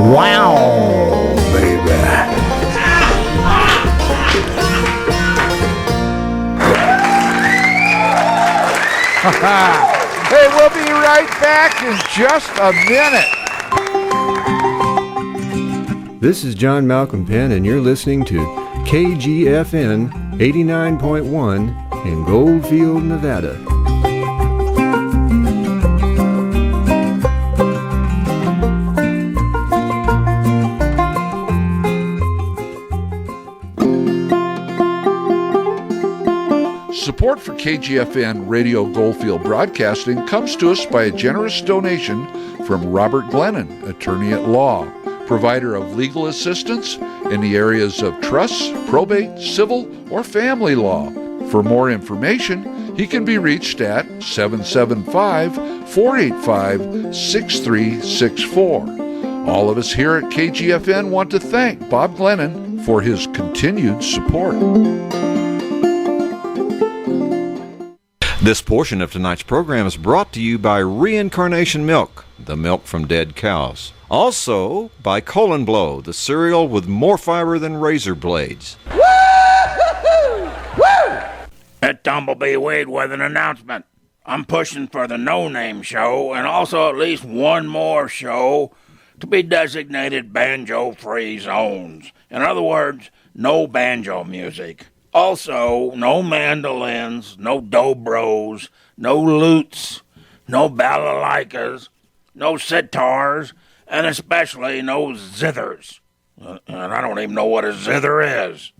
Speaker 6: Wow, baby. Hey, we'll be right back in just a minute.
Speaker 20: This is John Malcolm Penn, and you're listening to KGFN 89.1 in Goldfield, Nevada.
Speaker 6: Support for KGFN Radio Goldfield Broadcasting comes to us by a generous donation from Robert Glennon, attorney at law, provider of legal assistance in the areas of trusts, probate, civil, or family law. For more information, he can be reached at 775-485-6364. All of us here at KGFN want to thank Bob Glennon for his continued support.
Speaker 12: This portion of tonight's program is brought to you by Reincarnation Milk, the milk from dead cows. Also by Colon Blow, the cereal with more fiber than razor blades.
Speaker 15: At Tumblebee Weed with an announcement. I'm pushing for the No Name Show and also at least one more show to be designated banjo-free zones. In other words, no banjo music. Also, no mandolins, no dobros, no lutes, no balalaikas, no sitars, and especially no zithers. And I don't even know what a zither is.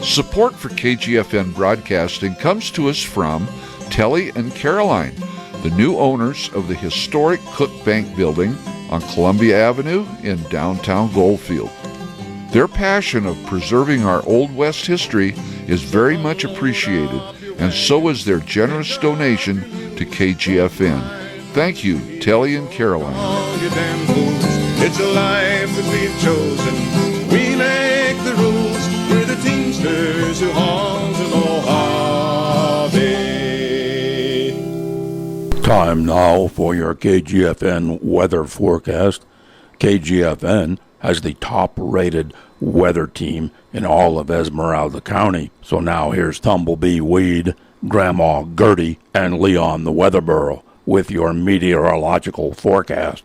Speaker 6: Support for KGFN Broadcasting comes to us from Telly and Caroline, the new owners of the historic Cook Bank building on Columbia Avenue in downtown Goldfield. Their passion of preserving our Old West history is very much appreciated, and so is their generous donation to KGFN. Thank you, Telly and Caroline.
Speaker 23: It's a life that we've chosen. We make the rules. We're the teamsters who haul to Mojave.
Speaker 5: Time now for your KGFN weather forecast. KGFN has the top-rated weather team in all of Esmeralda County. So now here's Tumblebee Weed, Grandma Gertie, and Leon the Weather Bureau with your meteorological forecast.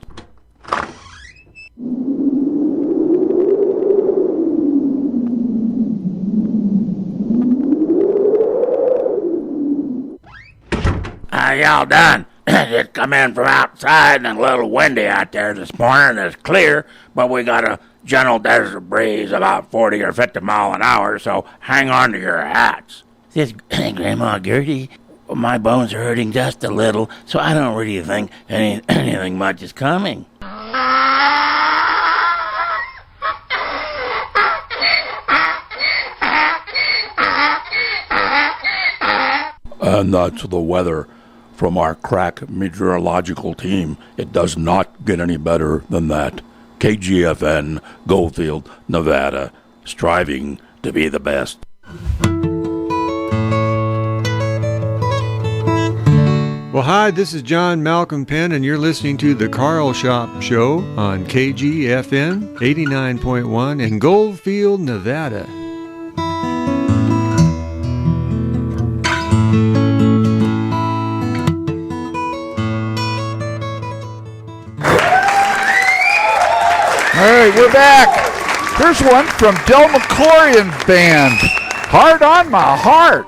Speaker 15: How y'all done? Just come in from outside and a little windy out there this morning. It's clear, but we got a gentle desert breeze about 40 or 50 mile an hour, so hang on to your hats. This Grandma Gertie, my bones are hurting just a little, so I don't really think anything much is coming.
Speaker 5: And that's the weather from our crack meteorological team. It does not get any better than that. KGFN, Goldfield, Nevada, striving to be the best.
Speaker 20: Well, hi, this is John Malcolm Penn, and you're listening to the Carlshop Show on KGFN 89.1 in Goldfield, Nevada.
Speaker 6: All right, we're back. Here's one from Del McClorian Band, Hard on My Heart.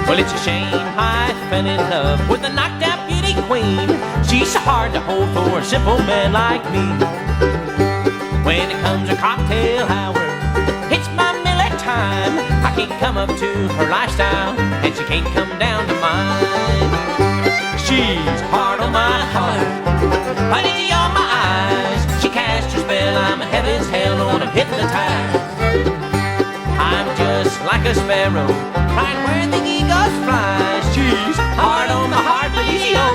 Speaker 8: Well, it's a shame I fell in love with a knocked out beauty queen. She's so hard to hold for a simple man like me. When it comes to cocktail hour, it's my Miller time. I can't come up to her lifestyle, and she can't come down to mine. She's hard on my heart, but it's on my eyes. She cast her spell, I'm a heaven's hell on a hypnotized. I'm just like a sparrow, right where the eagles fly. She's hard on the heart, but easy on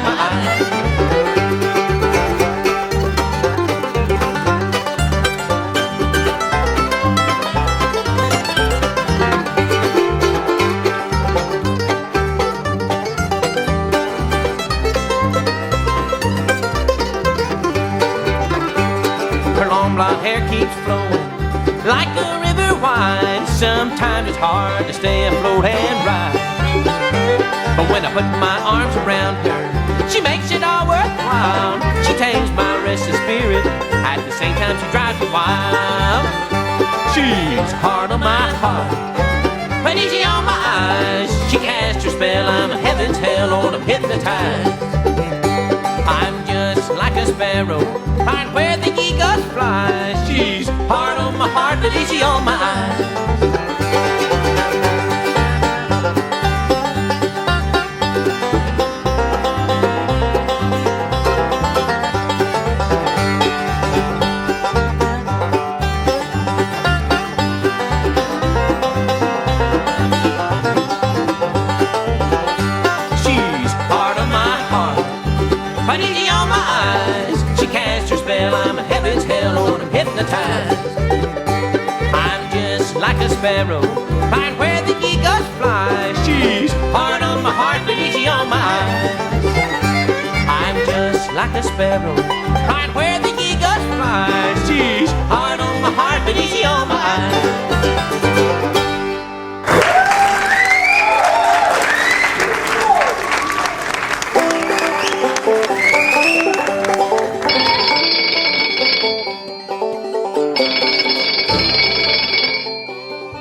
Speaker 2: blonde hair keeps flowing like a river winds. Sometimes it's hard to stay afloat and ride, but when I put my arms around her, she makes it all worthwhile. She tames my restless spirit, at the same time she drives me wild. She's hard on my heart, but easy on my eyes. She casts her spell, I'm a heaven's hell, Lord, I'm hypnotized. I'm just like a sparrow, find where the eagles fly. She's hard on my heart, but easy on my eyes. I'm just like a sparrow, find where the eagles fly. She's hard on my heart, but easy on my eyes. I'm just like a sparrow, find where the eagles fly. She's hard on my heart, but easy on my eyes.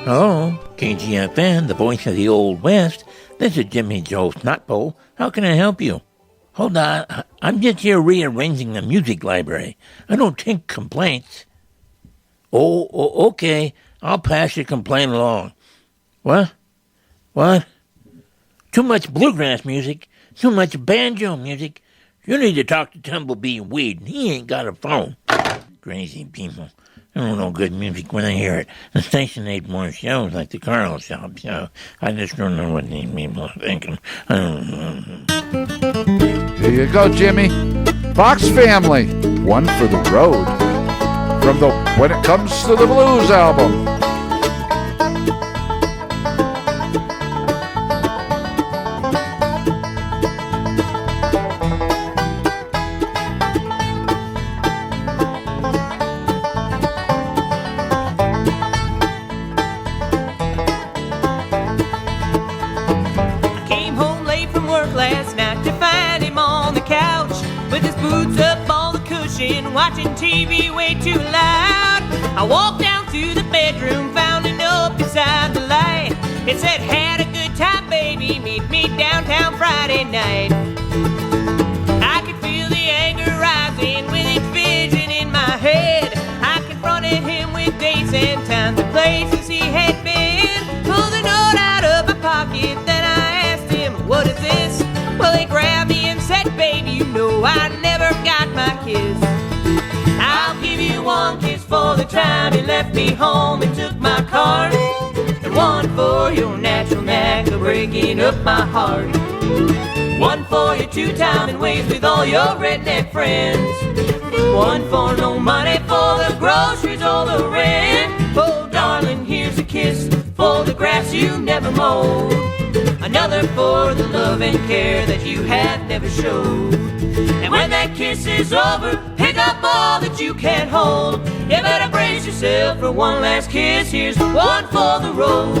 Speaker 10: Hello, KGFN, the voice of the Old West. This is Jimmy Joe's Knot Bowl. How can I help you? Hold on, I'm just here rearranging the music library. I don't take complaints. Oh, okay. I'll pass your complaint along. What? Too much bluegrass music, too much banjo music. You need to talk to Tumblebee Weed. He ain't got a phone. Crazy people. I don't know good music when I hear it. The station needs more shows like the Carlshop Show. I just don't know what these people are thinking. I don't know.
Speaker 6: Here you go, Jimmy. Fox Family, One for the Road. From the When It Comes to the Blues album.
Speaker 2: Watching TV way too loud. I walked down to the bedroom, found a note beside the light. It said, had a good time, baby, meet me downtown Friday night. I could feel the anger rising with each vision in my head. I confronted him with dates and times and places he had been. Pulled the note out of my pocket, then I asked him, what is this? Well, he grabbed me and said, baby, you know I never got my kiss. I'll give you one kiss for the time you left me home and took my car, and one for your natural knack of breaking up my heart. One for your two-timing ways with all your redneck friends. One for no money for the groceries or the rent. Oh, darling, here's a kiss for the grass you never mowed. Another for the love and care that you have never showed. And when that kiss is over, pick up all that you can't hold. You better brace yourself for one last kiss. Here's one for the road.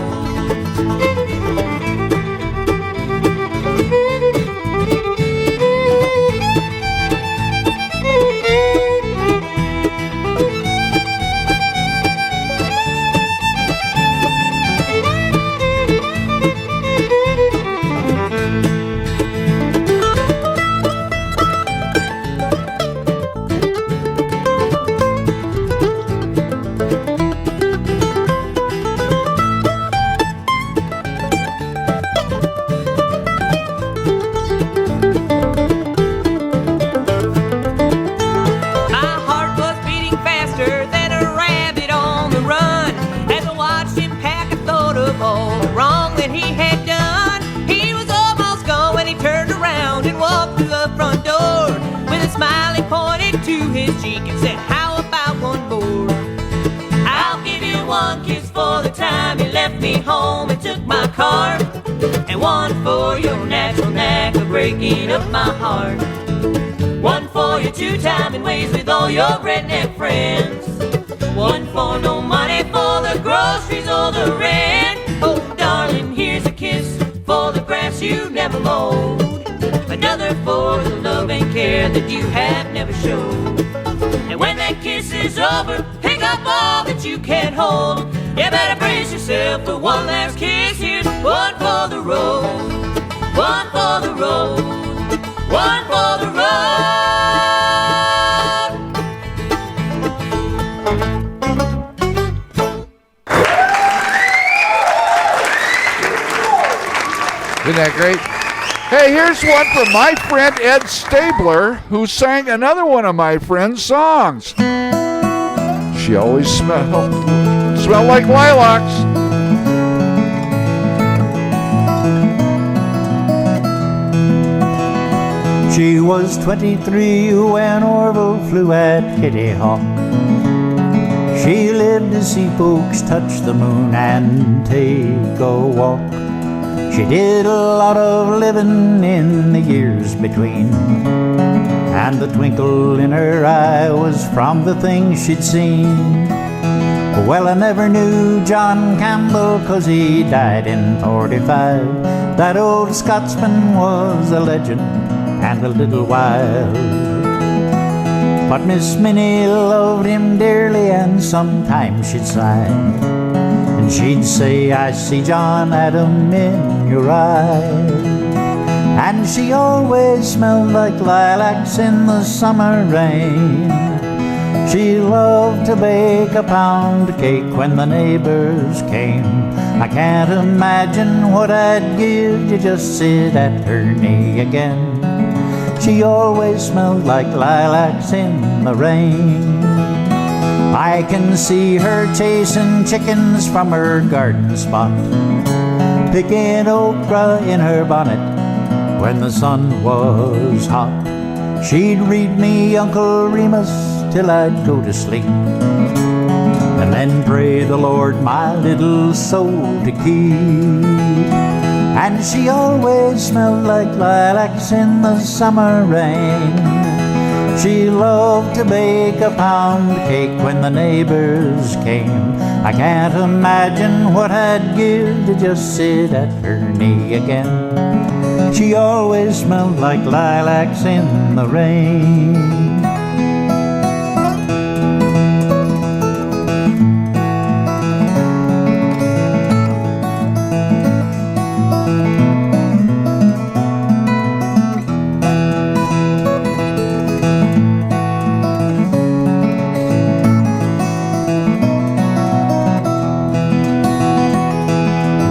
Speaker 2: His cheek and said, how about one more? I'll give you one kiss for the time you left me home and took my car, and one for your natural knack of breaking up my heart. One for your two-timing ways with all your redneck friends. Wasn't for no money for the groceries or the rent. Oh, darling, here's a kiss for the grass you never mowed. Another for the love and care that you have never showed. And when that kiss is over, pick up all that you can't hold. You better brace yourself for one last kiss. Here's one for the road, one for the road, one for the road.
Speaker 6: Isn't that great? Hey, here's one from my friend Ed Stabler, who sang another one of my friend's songs. She always smelled like lilacs.
Speaker 3: She was 23 when Orville flew at Kitty Hawk. She lived to see folks touch the moon and take a walk. She did a lot of living in the years between, and the twinkle in her eye was from the things she'd seen. Well, I never knew John Campbell 'cause he died in 45. That old Scotsman was a legend and a little wild. But Miss Minnie loved him dearly, and sometimes she'd sigh, and she'd say, I see John Adam in your eye. And she always smelled like lilacs in the summer rain. She loved to bake a pound cake when the neighbors came. I can't imagine what I'd give to just sit at her knee again. She always smelled like lilacs in the rain. I can see her chasing chickens from her garden spot, picking okra in her bonnet when the sun was hot. She'd read me Uncle Remus till I'd go to sleep, and then pray the Lord my little soul to keep. And she always smelled like lilacs in the summer rain. She loved to bake a pound cake when the neighbors came. I can't imagine what I'd give to just sit at her knee again. She always smelled like lilacs in the rain.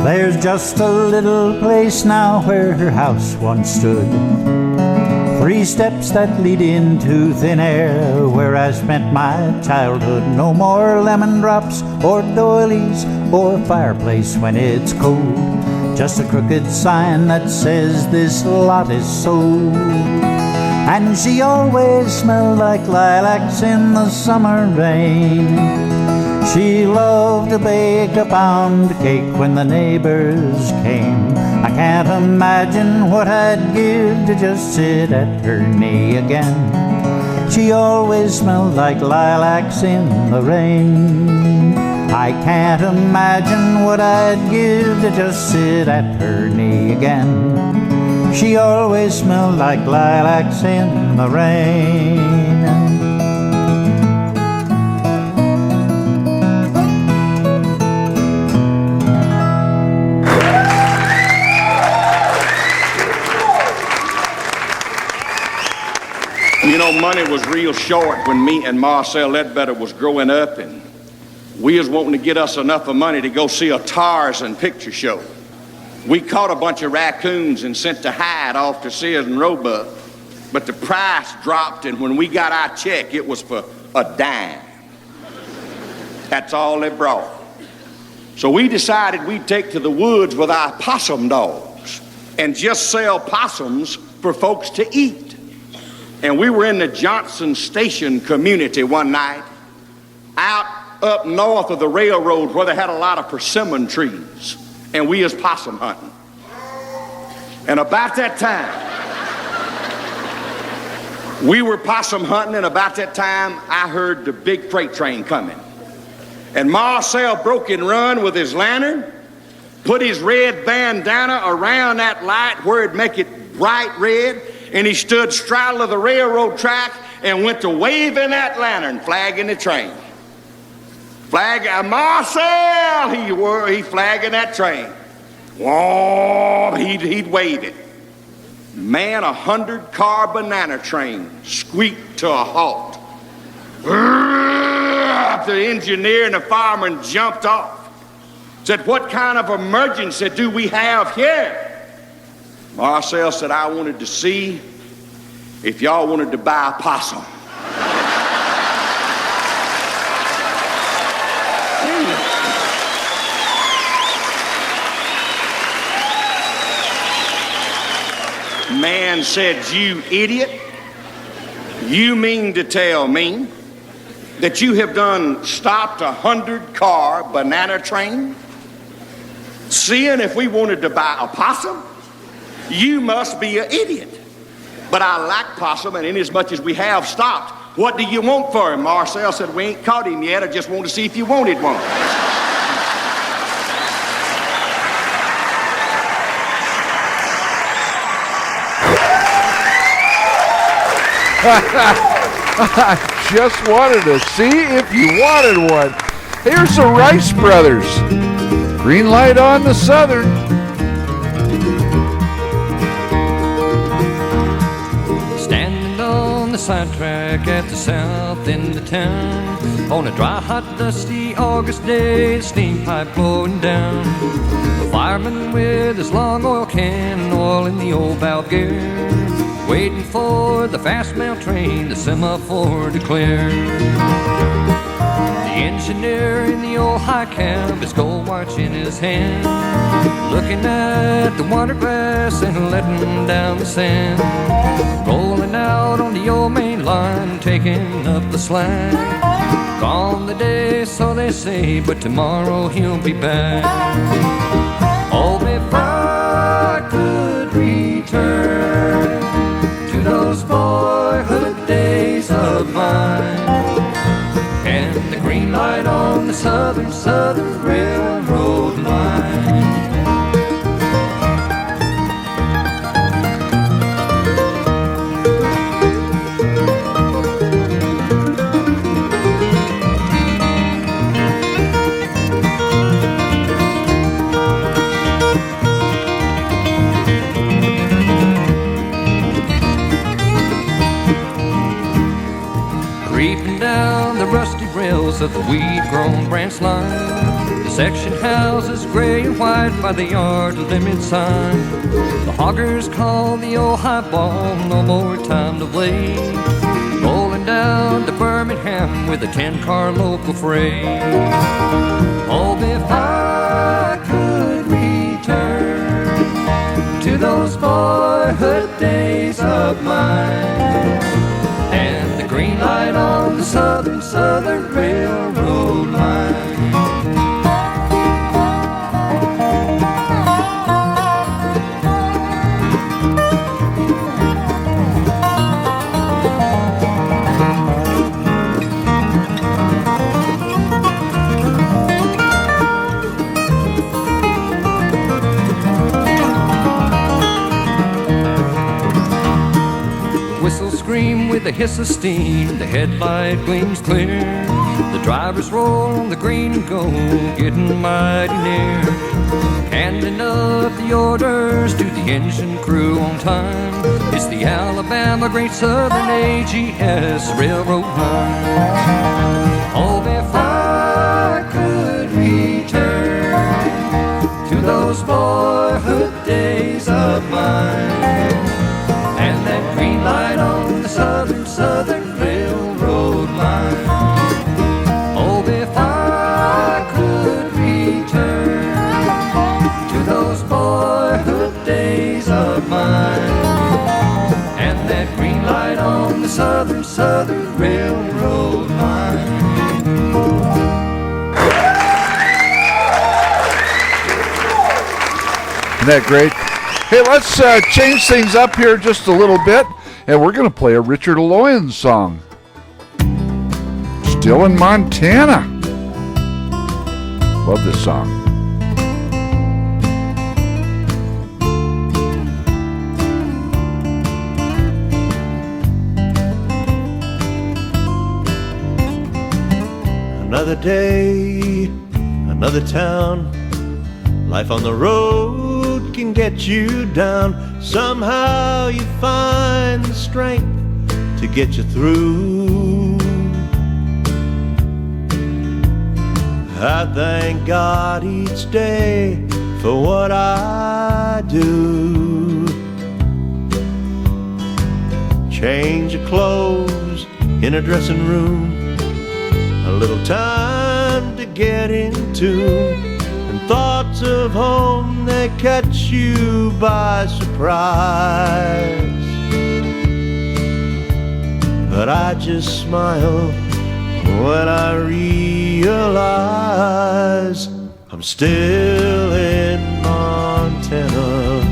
Speaker 3: There's just a little place now where her house once stood, 3 steps that lead into thin air where I spent my childhood. No more lemon drops or doilies or fireplace when it's cold, just a crooked sign that says this lot is sold. And she always smelled like lilacs in the summer rain. She loved to bake a pound cake when the neighbors came. I can't imagine what I'd give to just sit at her knee again. She always smelled like lilacs in the rain. I can't imagine what I'd give to just sit at her knee again. She always smelled like lilacs in the rain.
Speaker 4: You know, money was real short when me and Marcel Ledbetter was growing up, and we was wanting to get us enough of money to go see a Tarzan picture show. We caught a bunch of raccoons and sent to hide off to Sears and Roebuck, but the price dropped, and when we got our check, it was for a dime. That's all they brought. So we decided we'd take to the woods with our possum dogs and just sell possums for folks to eat. And we were in the Johnson Station community one night, out up north of the railroad where they had a lot of persimmon trees, and we was possum hunting. And about that time, we were possum hunting, and about that time, I heard the big freight train coming. And Marcel broke and run with his lantern, put his red bandana around that light where it'd make it bright red, and he stood straddle of the railroad track and went to waving that lantern, flagging the train. Marcel, he flagging that train. Whoa, he'd wave it. Man, 100-car banana train squeaked to a halt. The engineer and the fireman jumped off. Said, what kind of emergency do we have here? Marcel said, I wanted to see if y'all wanted to buy a possum. Man said, you idiot, you mean to tell me that you have done stopped 100-car banana train? Seeing if we wanted to buy a possum? You must be an idiot. But I like possum, and inasmuch as we have stopped, what do you want for him? Marcel said, we ain't caught him yet. I just want to see if you wanted one.
Speaker 6: I just wanted to see if you wanted one. Here's the Rice Brothers. Green light on the Southern.
Speaker 9: Standing on the sidetrack at the south end of town, on a dry, hot, dusty August day, the steam pipe blowing down. The fireman with his long oil can, oil in the old valve gear, waiting for the fast mail train, the semaphore to clear. The engineer in the old high cab, his gold watch in his hand, looking at the water glass and letting down the sand. Rolling out on the old main line, taking up the slack. Gone the day, so they say, but tomorrow he'll be back. Oh, if I could return to those boyhood days of mine, and the green light on the southern railroad line. Creeping down the rusty rails of the weed-grown branch line, the section houses gray and white by the yard limit sign. The hoggers call the old highball, no more time to wait. Rolling down to Birmingham with a 10-car local freight. Oh, if I could return to those boyhood days of mine, and the green light on the southern railroad line. Whistles scream with a hiss of steam, the headlight gleams clear. The drivers roll on the green and gold, getting mighty near. Handing up the orders to the engine crew on time. It's the Alabama Great Southern AGS Railroad line. Oh, if I could return to those boyhood days of mine, and that green light on the southern railroad line. Oh, if I could return to those boyhood days of mine, and that green light on the southern railroad line.
Speaker 6: Isn't that great? Hey, let's change things up here just a little bit, and we're going to play a Richard Loyens song. Still in Montana. Love this song.
Speaker 21: Another day, another town. Life on the road can get you down. Somehow you find the strength to get you through. I thank God each day for what I do. Change of clothes in a dressing room, a little time to get in tune, and thoughts of home that catch you by surprise. But I just smile when I realize I'm still in Montana,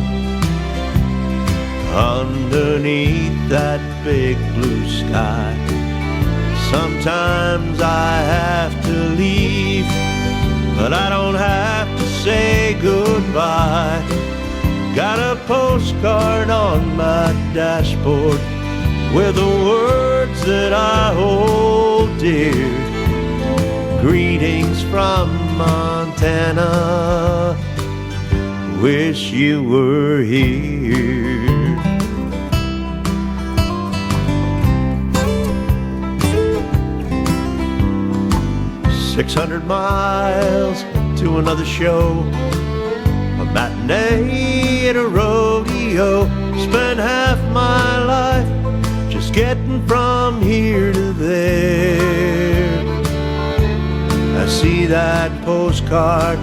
Speaker 21: underneath that big blue sky. Sometimes I have to leave, but I don't have to say goodbye. Got a postcard on my dashboard with the words that I hold dear. Greetings from Montana, wish you were here. 600 miles to another show, a matinee at a rodeo. Spent half my life just getting from here to there. I see that postcard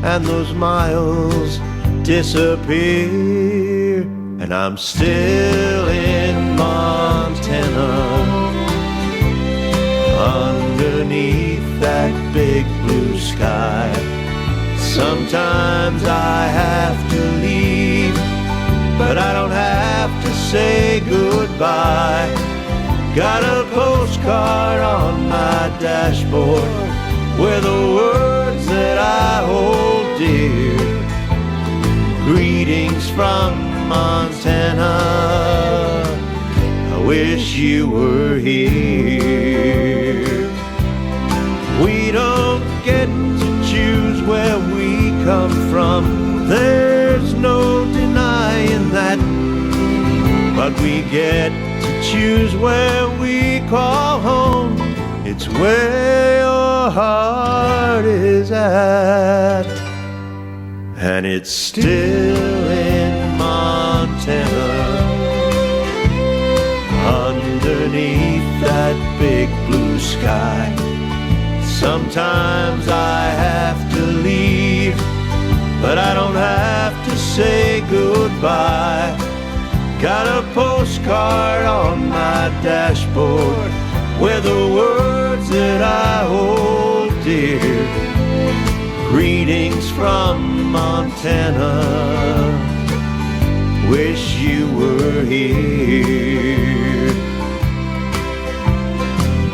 Speaker 21: and those miles disappear, and I'm still in Montana, underneath that big blue sky. Sometimes I have to leave, but I don't have to say goodbye. Got a postcard on my dashboard with the words that I hold dear. Greetings from Montana, I wish you were here. We don't get to choose where we come from, there's no denying that. But we get to choose where we call home, it's where your heart is at. And it's still in Montana, underneath that big blue sky. Sometimes I have to leave, but I don't have to say goodbye. Got a postcard on my dashboard with the words that I hold dear. Greetings from Montana, wish you were here.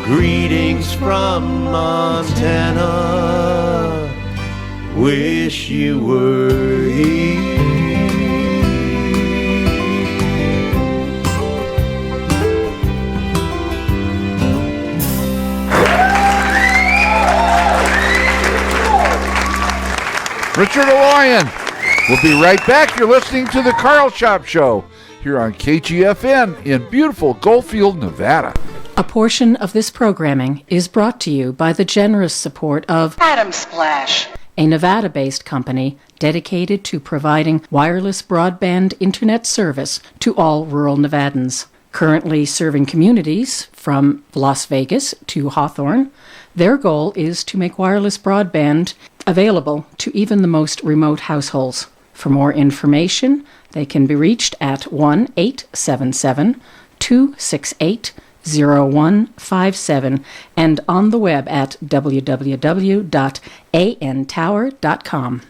Speaker 21: Greetings from Montana, wish you were here.
Speaker 6: Richard O'Loyan. We'll be right back. You're listening to the Carlshop Show here on KGFN in beautiful Goldfield, Nevada.
Speaker 11: A portion of this programming is brought to you by the generous support of
Speaker 13: Atom Splash,
Speaker 11: a Nevada-based company dedicated to providing wireless broadband internet service to all rural Nevadans. Currently serving communities from Las Vegas to Hawthorne, their goal is to make wireless broadband available to even the most remote households. For more information, they can be reached at 1-877-268-0157 and on the web at www.antower.com.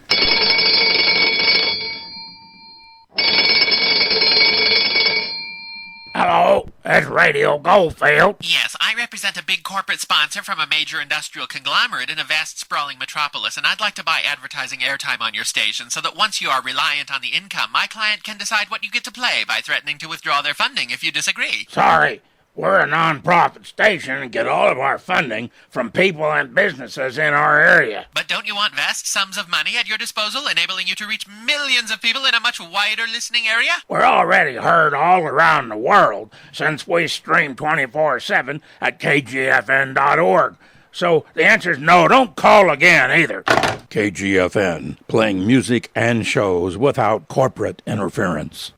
Speaker 15: Hello, That's Radio Goldfield.
Speaker 13: Yes, I represent a big corporate sponsor from a major industrial conglomerate in a vast, sprawling metropolis, and I'd like to buy advertising airtime on your station so that once you are reliant on the income, my client can decide what you get to play by threatening to withdraw their funding if you disagree.
Speaker 15: Sorry, we're a non-profit station and get all of our funding from people and businesses in our area.
Speaker 13: But don't you want vast sums of money at your disposal, enabling you to reach millions of people in a much wider listening area?
Speaker 15: We're already heard all around the world since we stream 24/7 at kgfn.org. So the answer is no, don't call again either.
Speaker 5: KGFN, playing music and shows without corporate interference.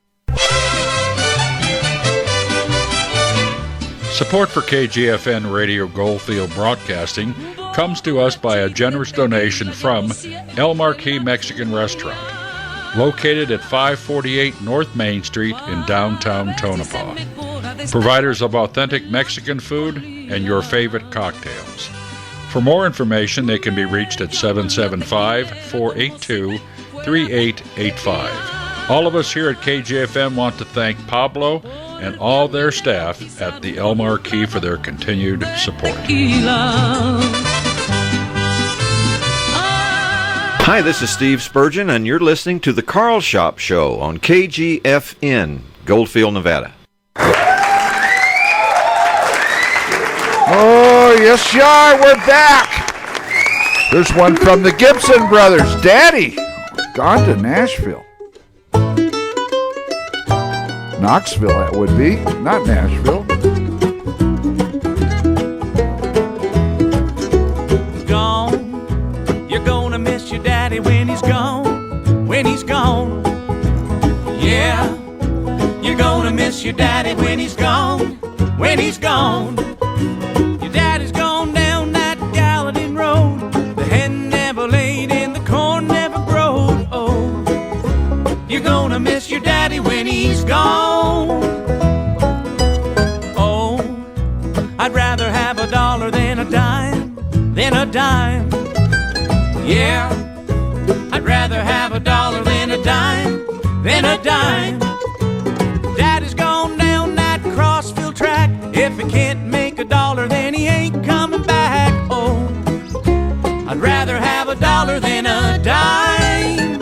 Speaker 14: Support for KGFN Radio Goldfield Broadcasting comes to us by a generous donation from El Marquis Mexican Restaurant, located at 548 North Main Street in downtown Tonopah. Providers of authentic Mexican food and your favorite cocktails. For more information, they can be reached at 775-482-3885. All of us here at KGFM want to thank Pablo and all their staff at the El Marquis for their continued support.
Speaker 12: Hi, this is Steve Spurgeon, and you're listening to the Carlshop Show on KGFN, Goldfield, Nevada.
Speaker 6: Oh, yes, you are. We're back. There's one from the Gibson brothers. Daddy, gone to Nashville. Knoxville, that would be, not Nashville.
Speaker 8: Gone. You're gonna miss your daddy when he's gone. When he's gone. Yeah. You're gonna miss your daddy when he's gone. When he's gone. Your daddy's gone down that Gallatin road. The hen never laid in the corn never growed. Oh. You're gonna miss your daddy when he's gone. Oh, I'd rather have a dollar than a dime, Yeah, I'd rather have a dollar than a dime, Daddy's gone down that Crossfield track. If he can't make a dollar, then he ain't coming back. Oh, I'd rather have a dollar than a dime.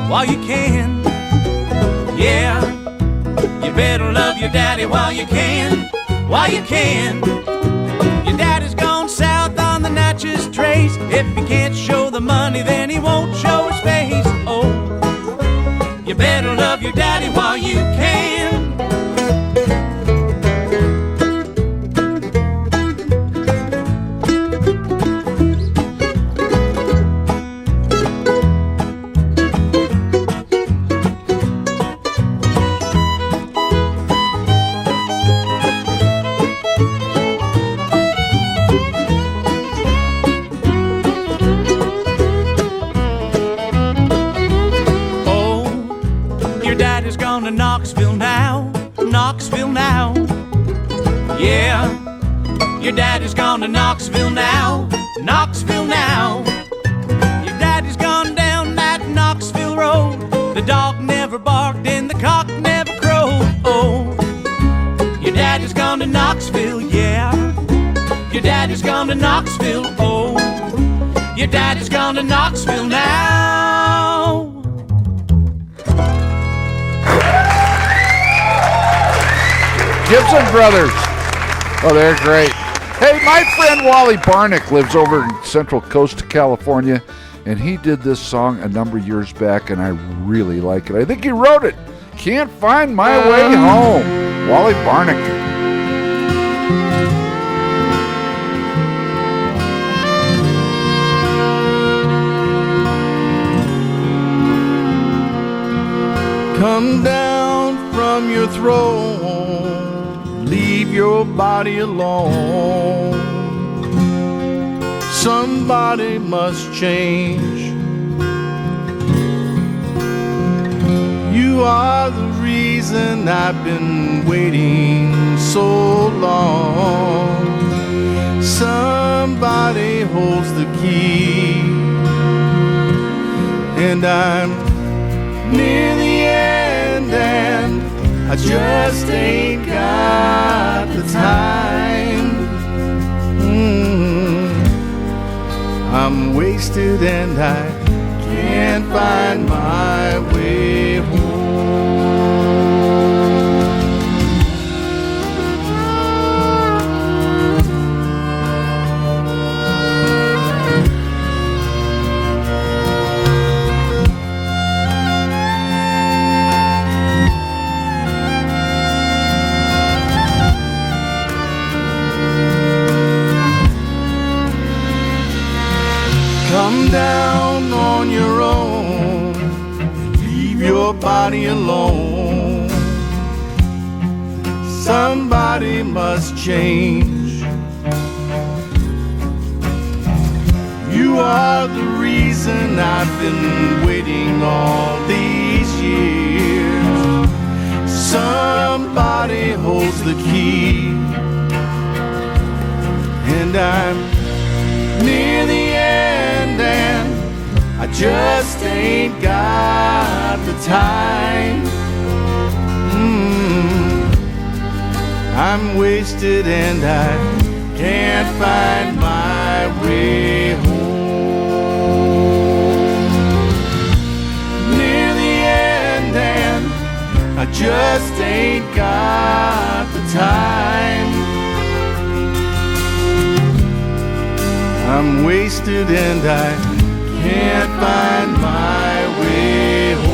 Speaker 8: While you can, yeah, you better love your daddy while you can, Your daddy's gone south on the Natchez Trace. If he can't show the money, then he won't show his face. Oh, you better love your daddy while you can. Yeah, your daddy's gone to Knoxville now, Your daddy's gone down that Knoxville road. The dog never barked and the cock never crowed. Oh, your daddy's gone to Knoxville, yeah. Your daddy's gone to Knoxville, oh. Your daddy's gone to Knoxville now.
Speaker 6: Gibson Brothers. Oh, they're great. Hey, my friend Wally Barnick lives over in Central Coast of California, and he did this song a number of years back, and I really like it. I think he wrote it. Can't Find My Way Home. Wally Barnick.
Speaker 21: Come down from your throne, leave
Speaker 17: your body alone. Somebody must change. You are the reason I've been waiting so long. Somebody holds the key, and I'm near the end, and I just ain't got the time. I'm wasted and I can't find my way home. Come down on your own, leave your body alone. Somebody must change. You are the reason I've been waiting all these years. Somebody holds the key, and I'm near the end, and I just ain't got the time. I'm wasted and I can't find my way home. Near the end, and I just ain't got the time. I'm wasted and I can't find my way home.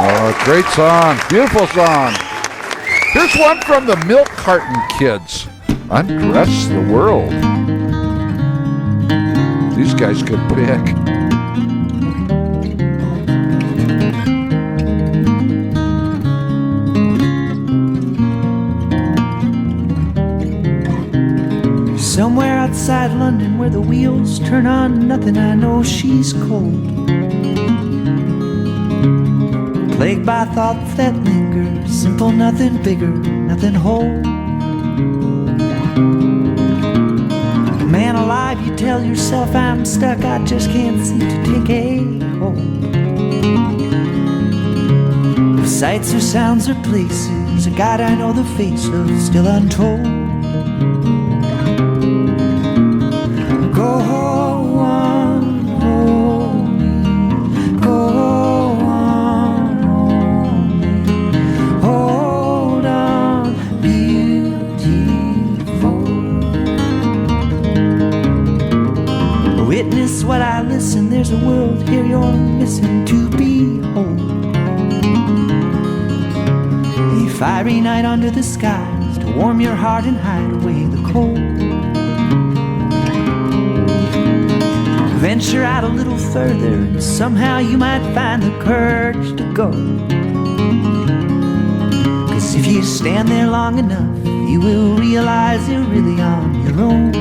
Speaker 6: Oh, great song. Beautiful song. Here's one from the Milk Carton Kids. Undress the World. These guys could pick.
Speaker 8: Somewhere outside London where the wheels turn on nothing, I know she's cold. Plagued by thoughts that linger, simple, nothing bigger, nothing whole. Man alive, you tell yourself I'm stuck, I just can't seem to take a hold. The sights or sounds or places, a God I know the face of, still untold. Go on, hold me, go on, hold on, beautiful. Witness what I listen, there's a world here you're missing to behold. A fiery night under the skies to warm your heart and hide away the cold. Venture out a little further and somehow you might find the courage to go. 'Cause if you stand there long enough, you will realize you're really on your own.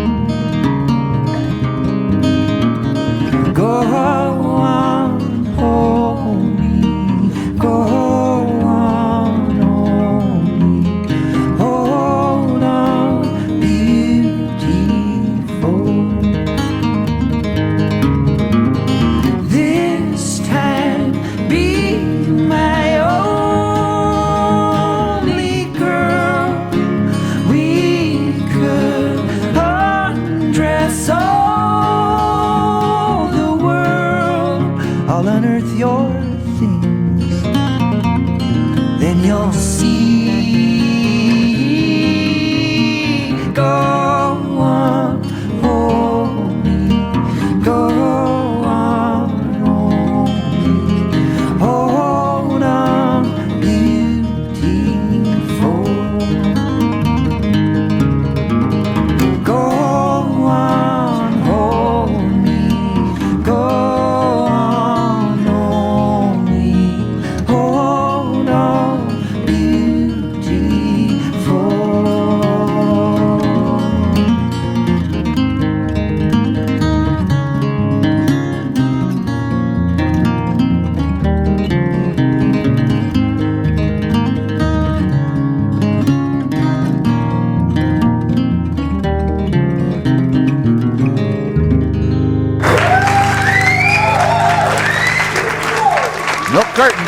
Speaker 8: Go on, hold me, go on, hold me, hold on, beautiful. This time be my only girl. We could undress all the world.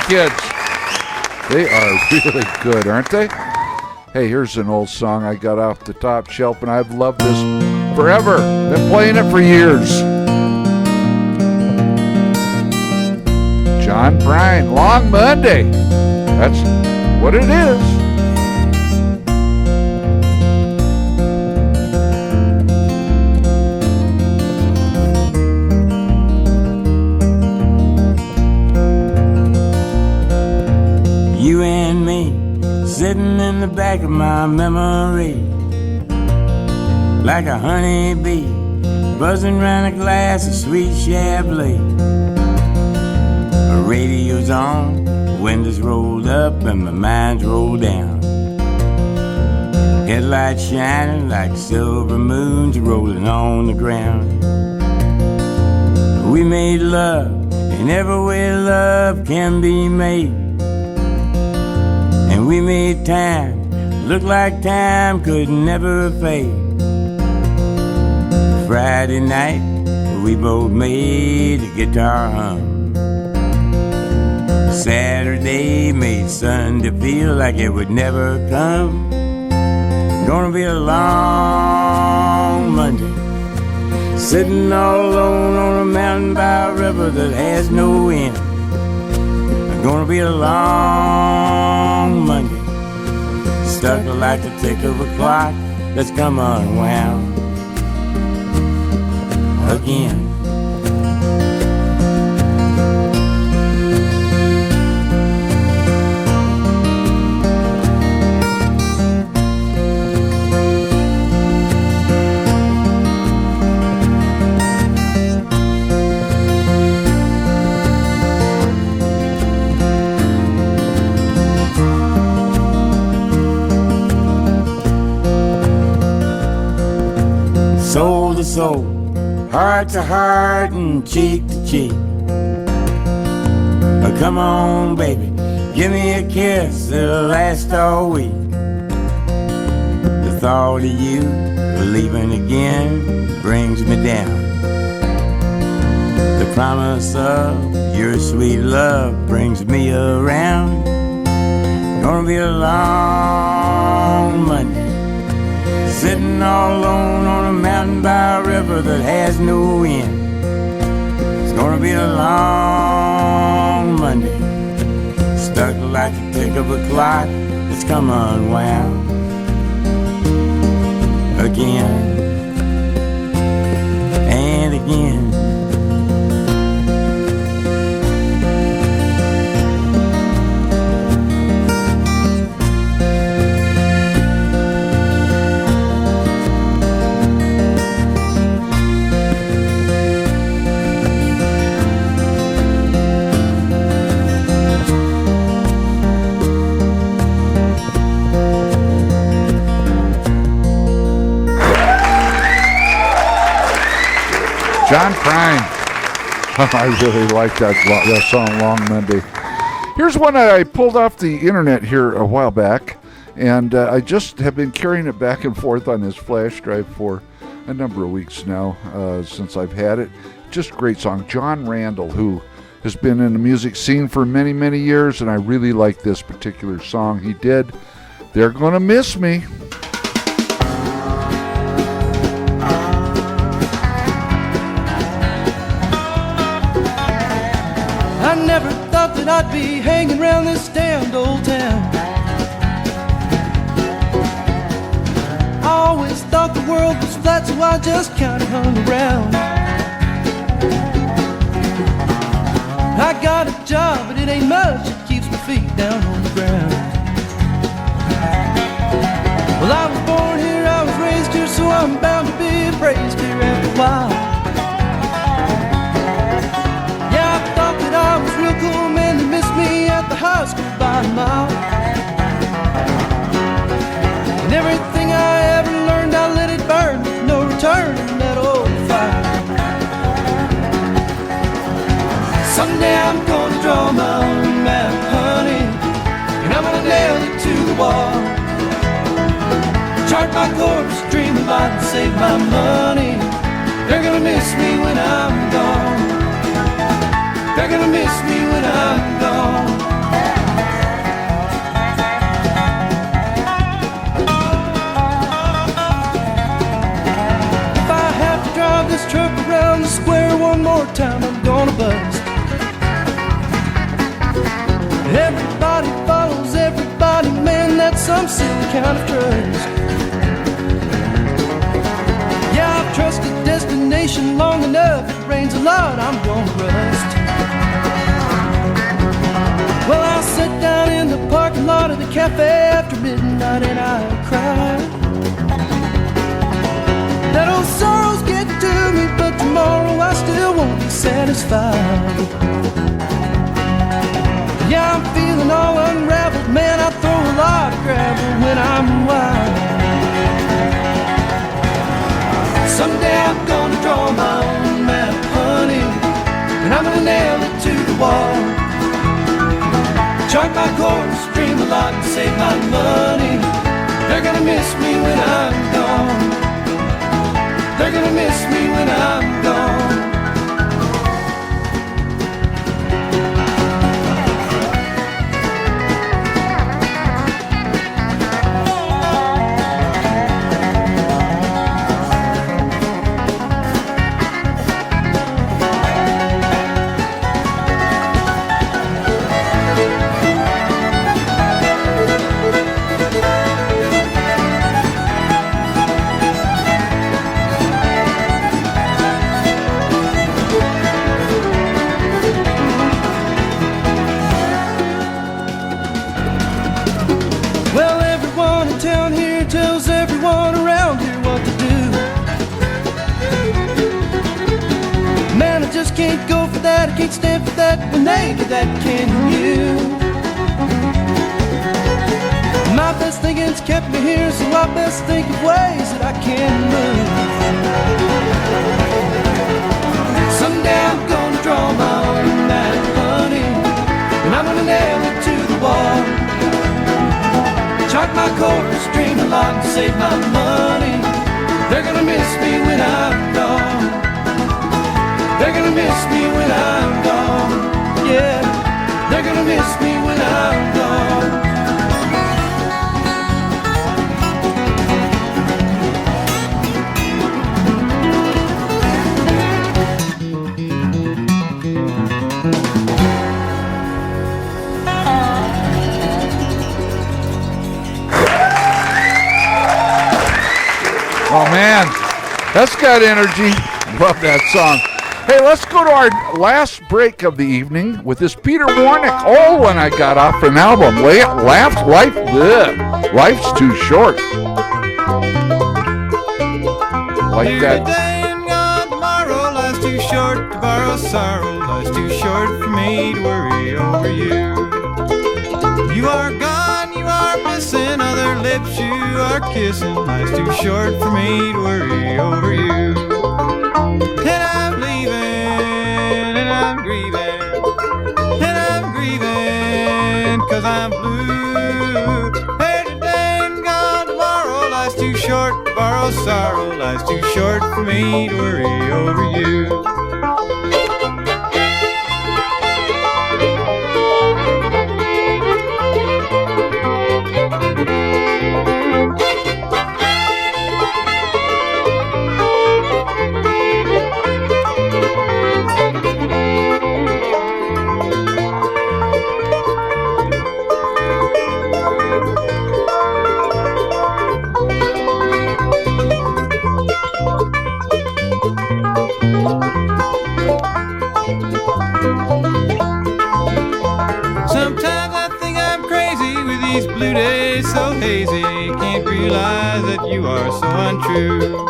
Speaker 6: kids. They are really good, aren't they? Hey, here's an old song I got off the top shelf, and I've loved this forever. Been playing it for years. John Prine, Long Monday. That's what it is.
Speaker 7: You and me, sitting in the back of my memory, like a honeybee, buzzing round a glass of sweet Chablis. The radio's on, windows rolled up and my mind's rolled down. Headlights shining like silver moons rolling on the ground. We made love in every way love can be made. And we made time look like time could never fade. Friday night, we both made a guitar hum. Saturday made Sunday feel like it would never come. Gonna be a long Monday, sitting all alone on a mountain by a river that has no end. Gonna be a long Monday, stuck like the tick of a clock that's come unwound again. Soul to soul, heart to heart, and cheek to cheek. Oh, come on, baby, give me a kiss that'll last all week. The thought of you leaving again brings me down. The promise of your sweet love brings me around. Gonna be a long Monday, sitting all alone on a mountain by a river that has no end. It's gonna be a long Monday, stuck like the tick of a clock that's come unwound again and again.
Speaker 6: John Prine. I really like that song, Long Monday. Here's one that I pulled off the internet here a while back, and I just have been carrying it back and forth on this flash drive for a number of weeks now since I've had it. Just a great song. John Randall, who has been in the music scene for many, many years, and I really like this particular song he did. They're Gonna Miss Me.
Speaker 18: I never thought that I'd be hanging around this damned old town. I always thought the world was flat, so I just kinda hung around. I got a job, but it ain't much, it keeps my feet down on the ground. Well, I was born here, I was raised here, so I'm bound to be praised here after a while. Yeah, I thought that I was real cool, man, they missed me at the high school by a mile. And everything I ever learned, I let it burn with no return in that old fire. Someday I'm gonna draw my own map, honey, and I'm gonna nail it to the wall. Chart my course, dream a lot and save my money. They're gonna miss me when I'm gone. They're gonna miss me when I'm gone. more time I'm gonna bust. Everybody follows everybody, man, that's some silly kind of trust. Yeah, I've trusted destination long enough. It rains a lot, I'm gonna rust. Well, I sit down in the parking lot of the cafe after midnight and I cry. That old sorrows get to me, but tomorrow I still won't be satisfied. Yeah, I'm feeling all unraveled, man, I throw a lot of gravel when I'm wild. Someday I'm gonna draw my own map, honey, and I'm gonna nail it to the wall. Chart my course, dream a lot, and save my money. They're gonna miss me when I'm gone. They're gonna miss me when I'm gone. Can't go for that, I can't stand for that. When they get that, can you? My best thinking's kept me here, so I best think of ways that I can move. Someday I'm gonna draw my own map, honey, and I'm gonna nail it to the wall. Chart my course, dream a lot, and save my money. They're gonna miss me when I'm gone. They're gonna miss me when I'm gone. Yeah, they're gonna miss me when I'm gone.
Speaker 6: Oh man, that's got energy. Love that song. Hey, let's go to our last break of the evening with this Peter Warnick old one I got off an album. Life's Too Short. Like that.
Speaker 17: Today and gone tomorrow, life's too short to borrow sorrow. Life's too short for me to worry over you. You are gone, you are missing other lips you are kissing. Life's too short for me to worry over you. And I'm leaving, and I'm grieving, and I'm grieving, 'cause I'm blue. Hey, today and gone tomorrow, life's too short to borrow sorrow. Life's too short for me to worry over you. Sometimes I think I'm crazy with these blue days so hazy. Can't realize that you are so untrue.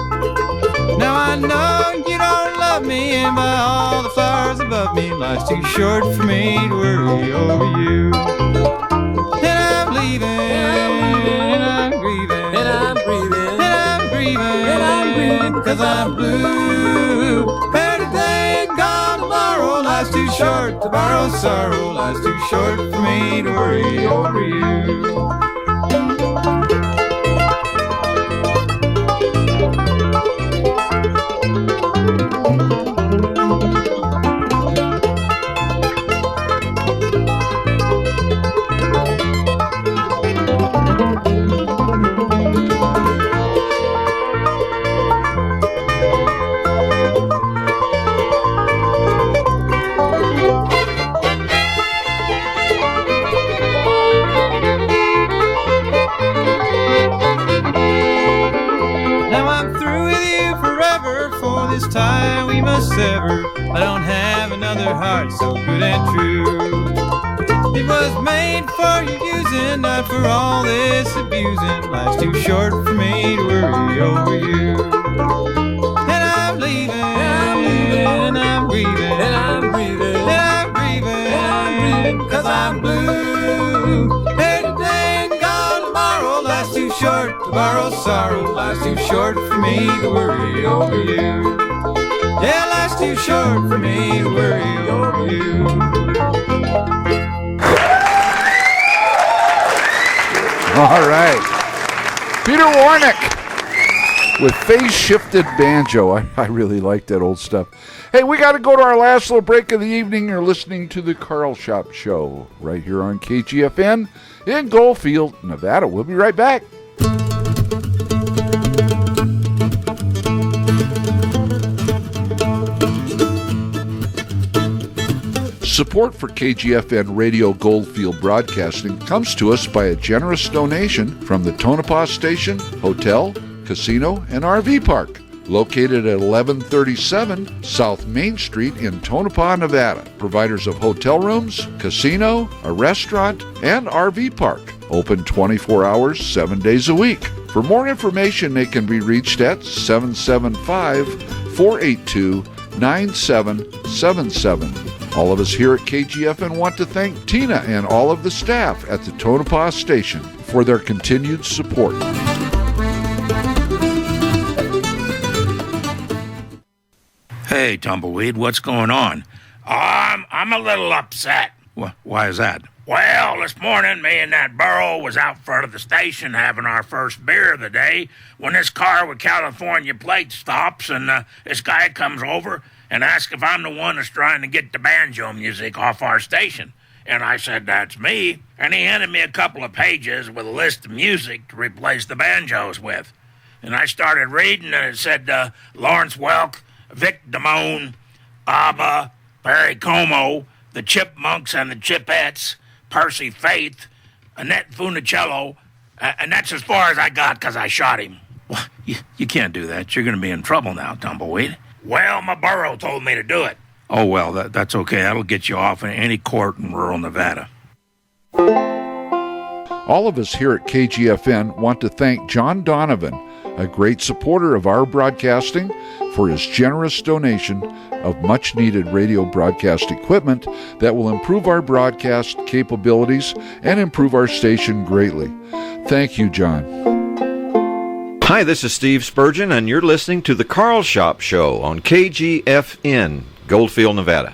Speaker 17: Now I know you don't love me, and by all the flowers above me, life's too short for me to worry over you. And I'm leaving, and I'm grieving, and I'm breathing, and I'm grieving, and I'm breathing, 'cause I'm blue. Better today and gone tomorrow, life's too short to borrow sorrow. Life's too short for me to worry over you. I don't have another heart so good and true. It was made for you using, not for all this abusing. Life's too short for me to worry over you. And I'm leaving, and I'm grieving, and I'm grieving, and I'm grieving, and I'm grieving, 'cause I'm blue. Hey, today and gone tomorrow, life's too short to borrow sorrow. Life's too short for me to worry over you. Yeah, life's too short for me to worry over you.
Speaker 6: All right. Peter Warnick with Phase Shifted Banjo. I really like that old stuff. Hey, we got to go to our last little break of the evening. You're listening to the Carlshop Show right here on KGFN in Goldfield, Nevada. We'll be right back. Support for KGFN Radio Goldfield Broadcasting comes to us by a generous donation from the Tonopah Station Hotel, Casino, and RV Park, located at 1137 South Main Street in Tonopah, Nevada. Providers of hotel rooms, casino, a restaurant, and RV park. Open 24 hours, 7 days a week. For more information, they can be reached at 775-482-9777. All of us here at KGFN want to thank Tina and all of the staff at the Tonopah Station for their continued support.
Speaker 15: Hey, Tumbleweed, what's going on? I'm a little upset. Why is that? Well, this morning, me and that burro was out front of the station having our first beer of the day when this car with California plates stops and this guy comes over and asks if I'm the one that's trying to get the banjo music off our station. And I said, that's me. And he handed me a couple of pages with a list of music to replace the banjos with. And I started reading, and it said Lawrence Welk, Vic Damone, ABBA, Perry Como, the Chipmunks and the Chipettes, Percy Faith, Annette Funicello, and that's as far as I got because I shot him.
Speaker 10: Well, you can't do that. You're going to be in trouble now, Tumbleweed.
Speaker 15: Well, my burro told me to do it.
Speaker 10: Oh, well, that's okay. That'll get you off in any court in rural Nevada.
Speaker 6: All of us here at KGFN want to thank John Donovan, a great supporter of our broadcasting, for his generous donation of much-needed radio broadcast equipment that will improve our broadcast capabilities and improve our station greatly. Thank you, John.
Speaker 12: Hi, this is Steve Spurgeon, and you're listening to the Carlshop Show on KGFN, Goldfield, Nevada.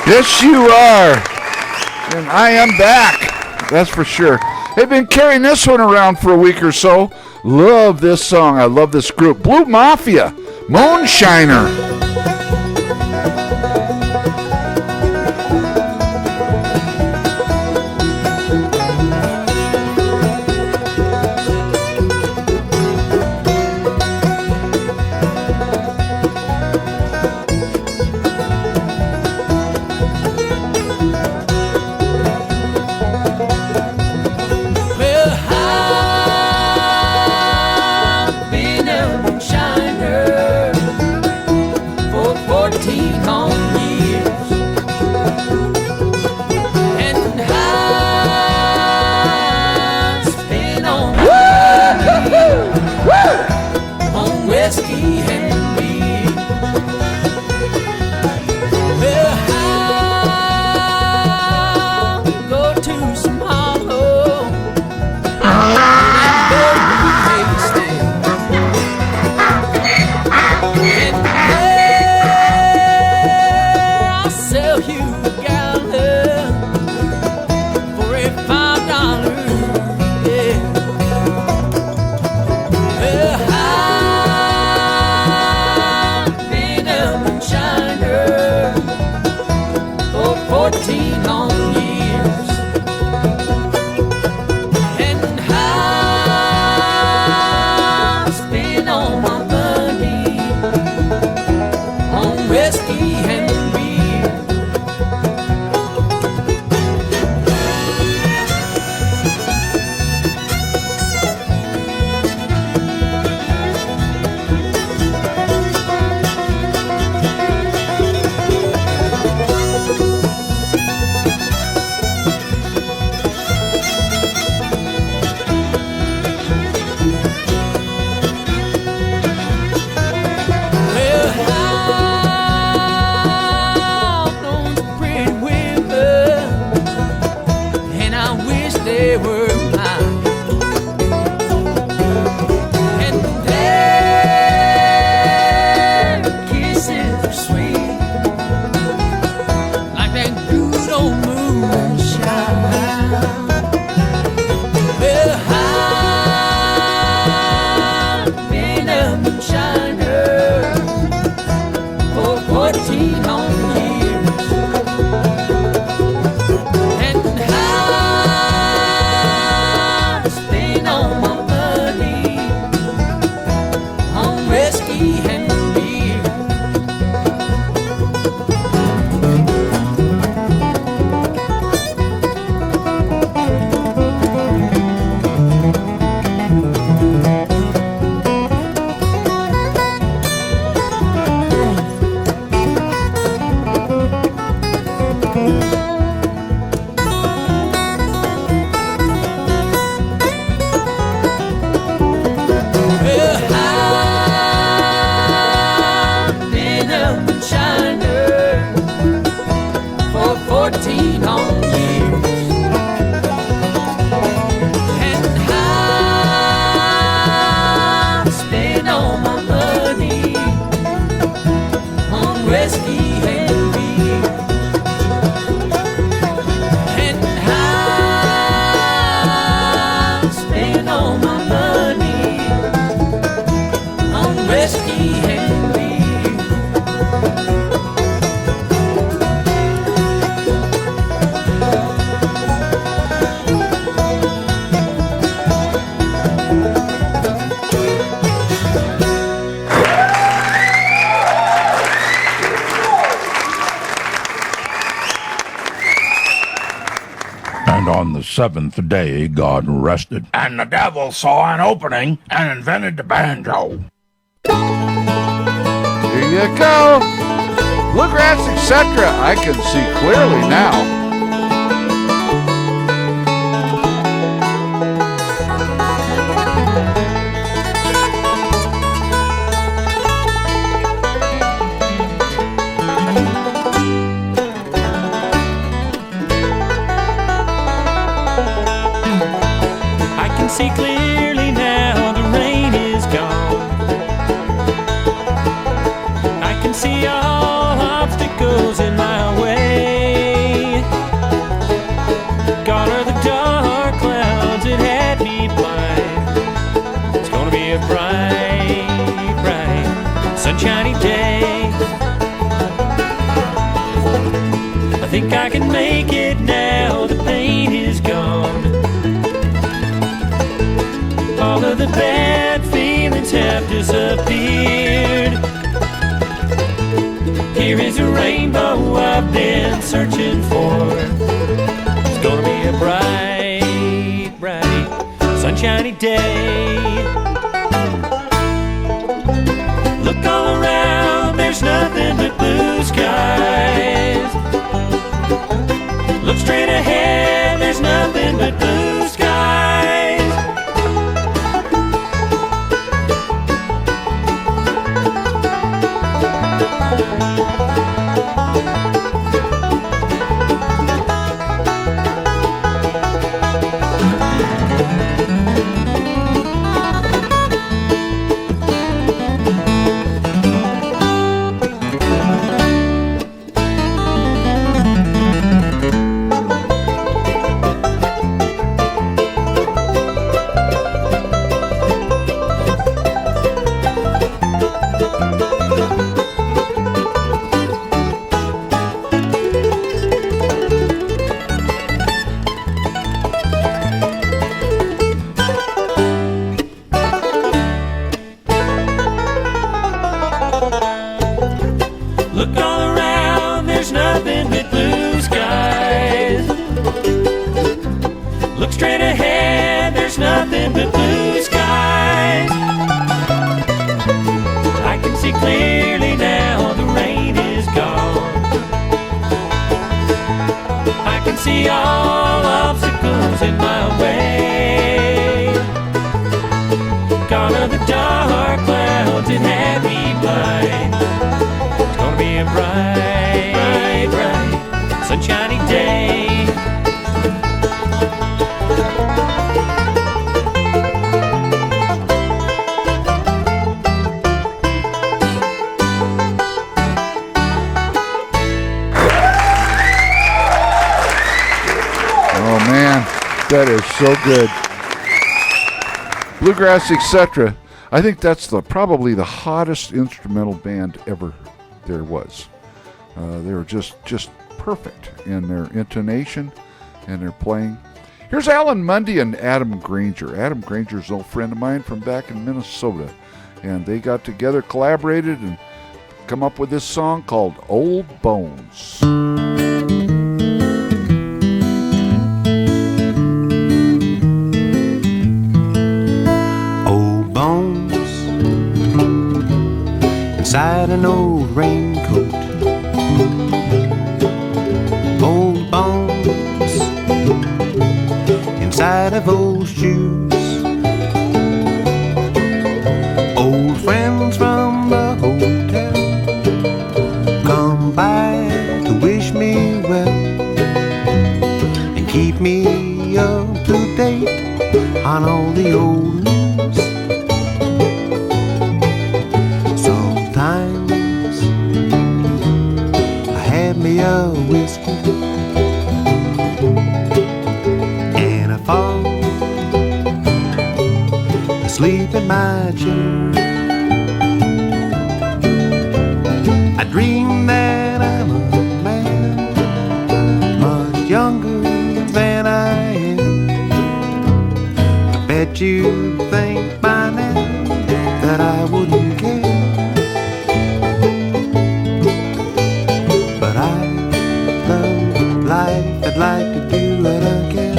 Speaker 6: Yes, you are. And I am back. That's for sure. They've been carrying this one around for a week or so. Love this song. I love this group. Blue Mafia, Moonshiner.
Speaker 8: Well, I've been a moonshiner for 14 long years, and I spent all my money on whiskey and beer. Well, I've been a moonshiner for 14 long years, and I spent all my money on whiskey and beer, and I spent all my money on whiskey and beer.
Speaker 5: And on the seventh day God rested. And the devil saw an opening and invented the banjo.
Speaker 6: Here you go. Bluegrass, etc. I can see clearly now.
Speaker 8: I can see clearly now the rain is gone. I can see all obstacles in my way. Gone are the dark clouds that had me blind. It's gonna be a bright, bright, sunshiny day. I think I can make it now, the pain is gone. All of the bad feelings have disappeared. Here is a rainbow I've been searching for. It's gonna be a bright, bright, sunshiny day. Look all around, there's nothing but blue skies. Look straight ahead, there's nothing but blue skies. Look all around, there's nothing but blue skies. Look straight ahead, there's nothing but blue skies. I can see clearly now, the rain is gone. I can see all obstacles in my way. Gone are the dark clouds that had me blind. It's gonna be a bright, bright, bright, sunshiny day.
Speaker 6: Oh man, That is so good. Bluegrass, etc. I think that's probably the hottest instrumental band ever there was. They were just perfect in their intonation and their playing. Here's Alan Mundy and Adam Granger. Adam Granger's an old friend of mine from back in Minnesota. And they got together, collaborated, and come up with this song called Old Bones.
Speaker 3: Old bones inside an old raincoat. Old bones inside of old shoes. Old friends from the hotel come by to wish me well and keep me up to date on all the old news. Sometimes I have me a whiskey and I fall asleep in my chair. I dream that I'm a man much younger than I am. I bet you think by now that I wouldn't care, but I love life, I'd like to do it again.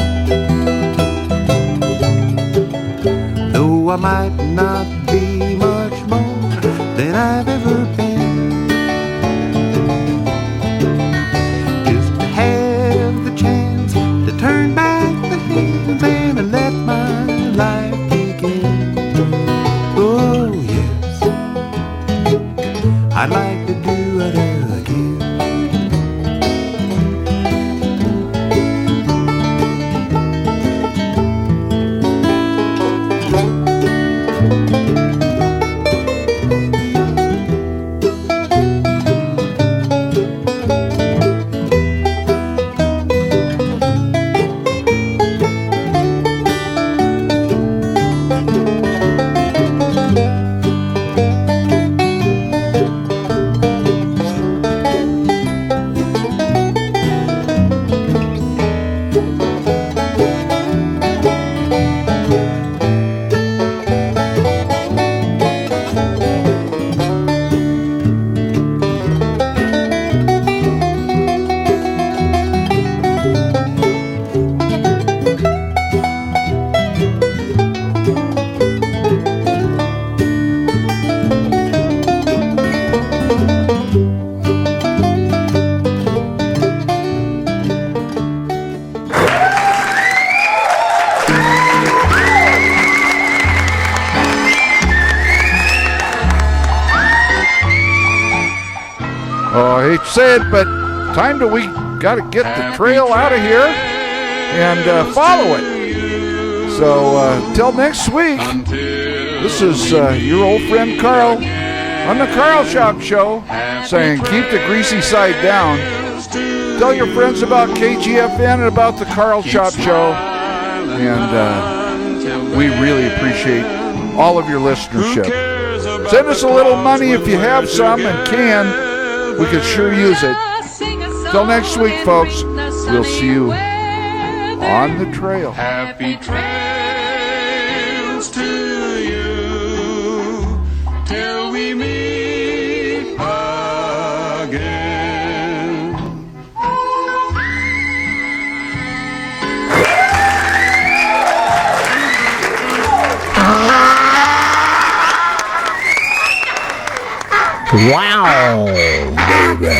Speaker 3: Though I might not be much more than I've ever been, just to have the chance to turn back the hands and to let my life begin. Oh yes, I'd like to do it again.
Speaker 6: Say it, but time we got to get the trail out of here and follow it. So till next week, this is your old friend Carl on the Carlshop Show saying keep the greasy side down. Tell your friends about KGFN and about the Carlshop Show, and we really appreciate all of your listenership. Send us a little money if you have some and can. We could sure use it. Till next week, folks. We'll see you on the trail.
Speaker 18: Happy trails to you till we meet again.
Speaker 10: Wow, baby.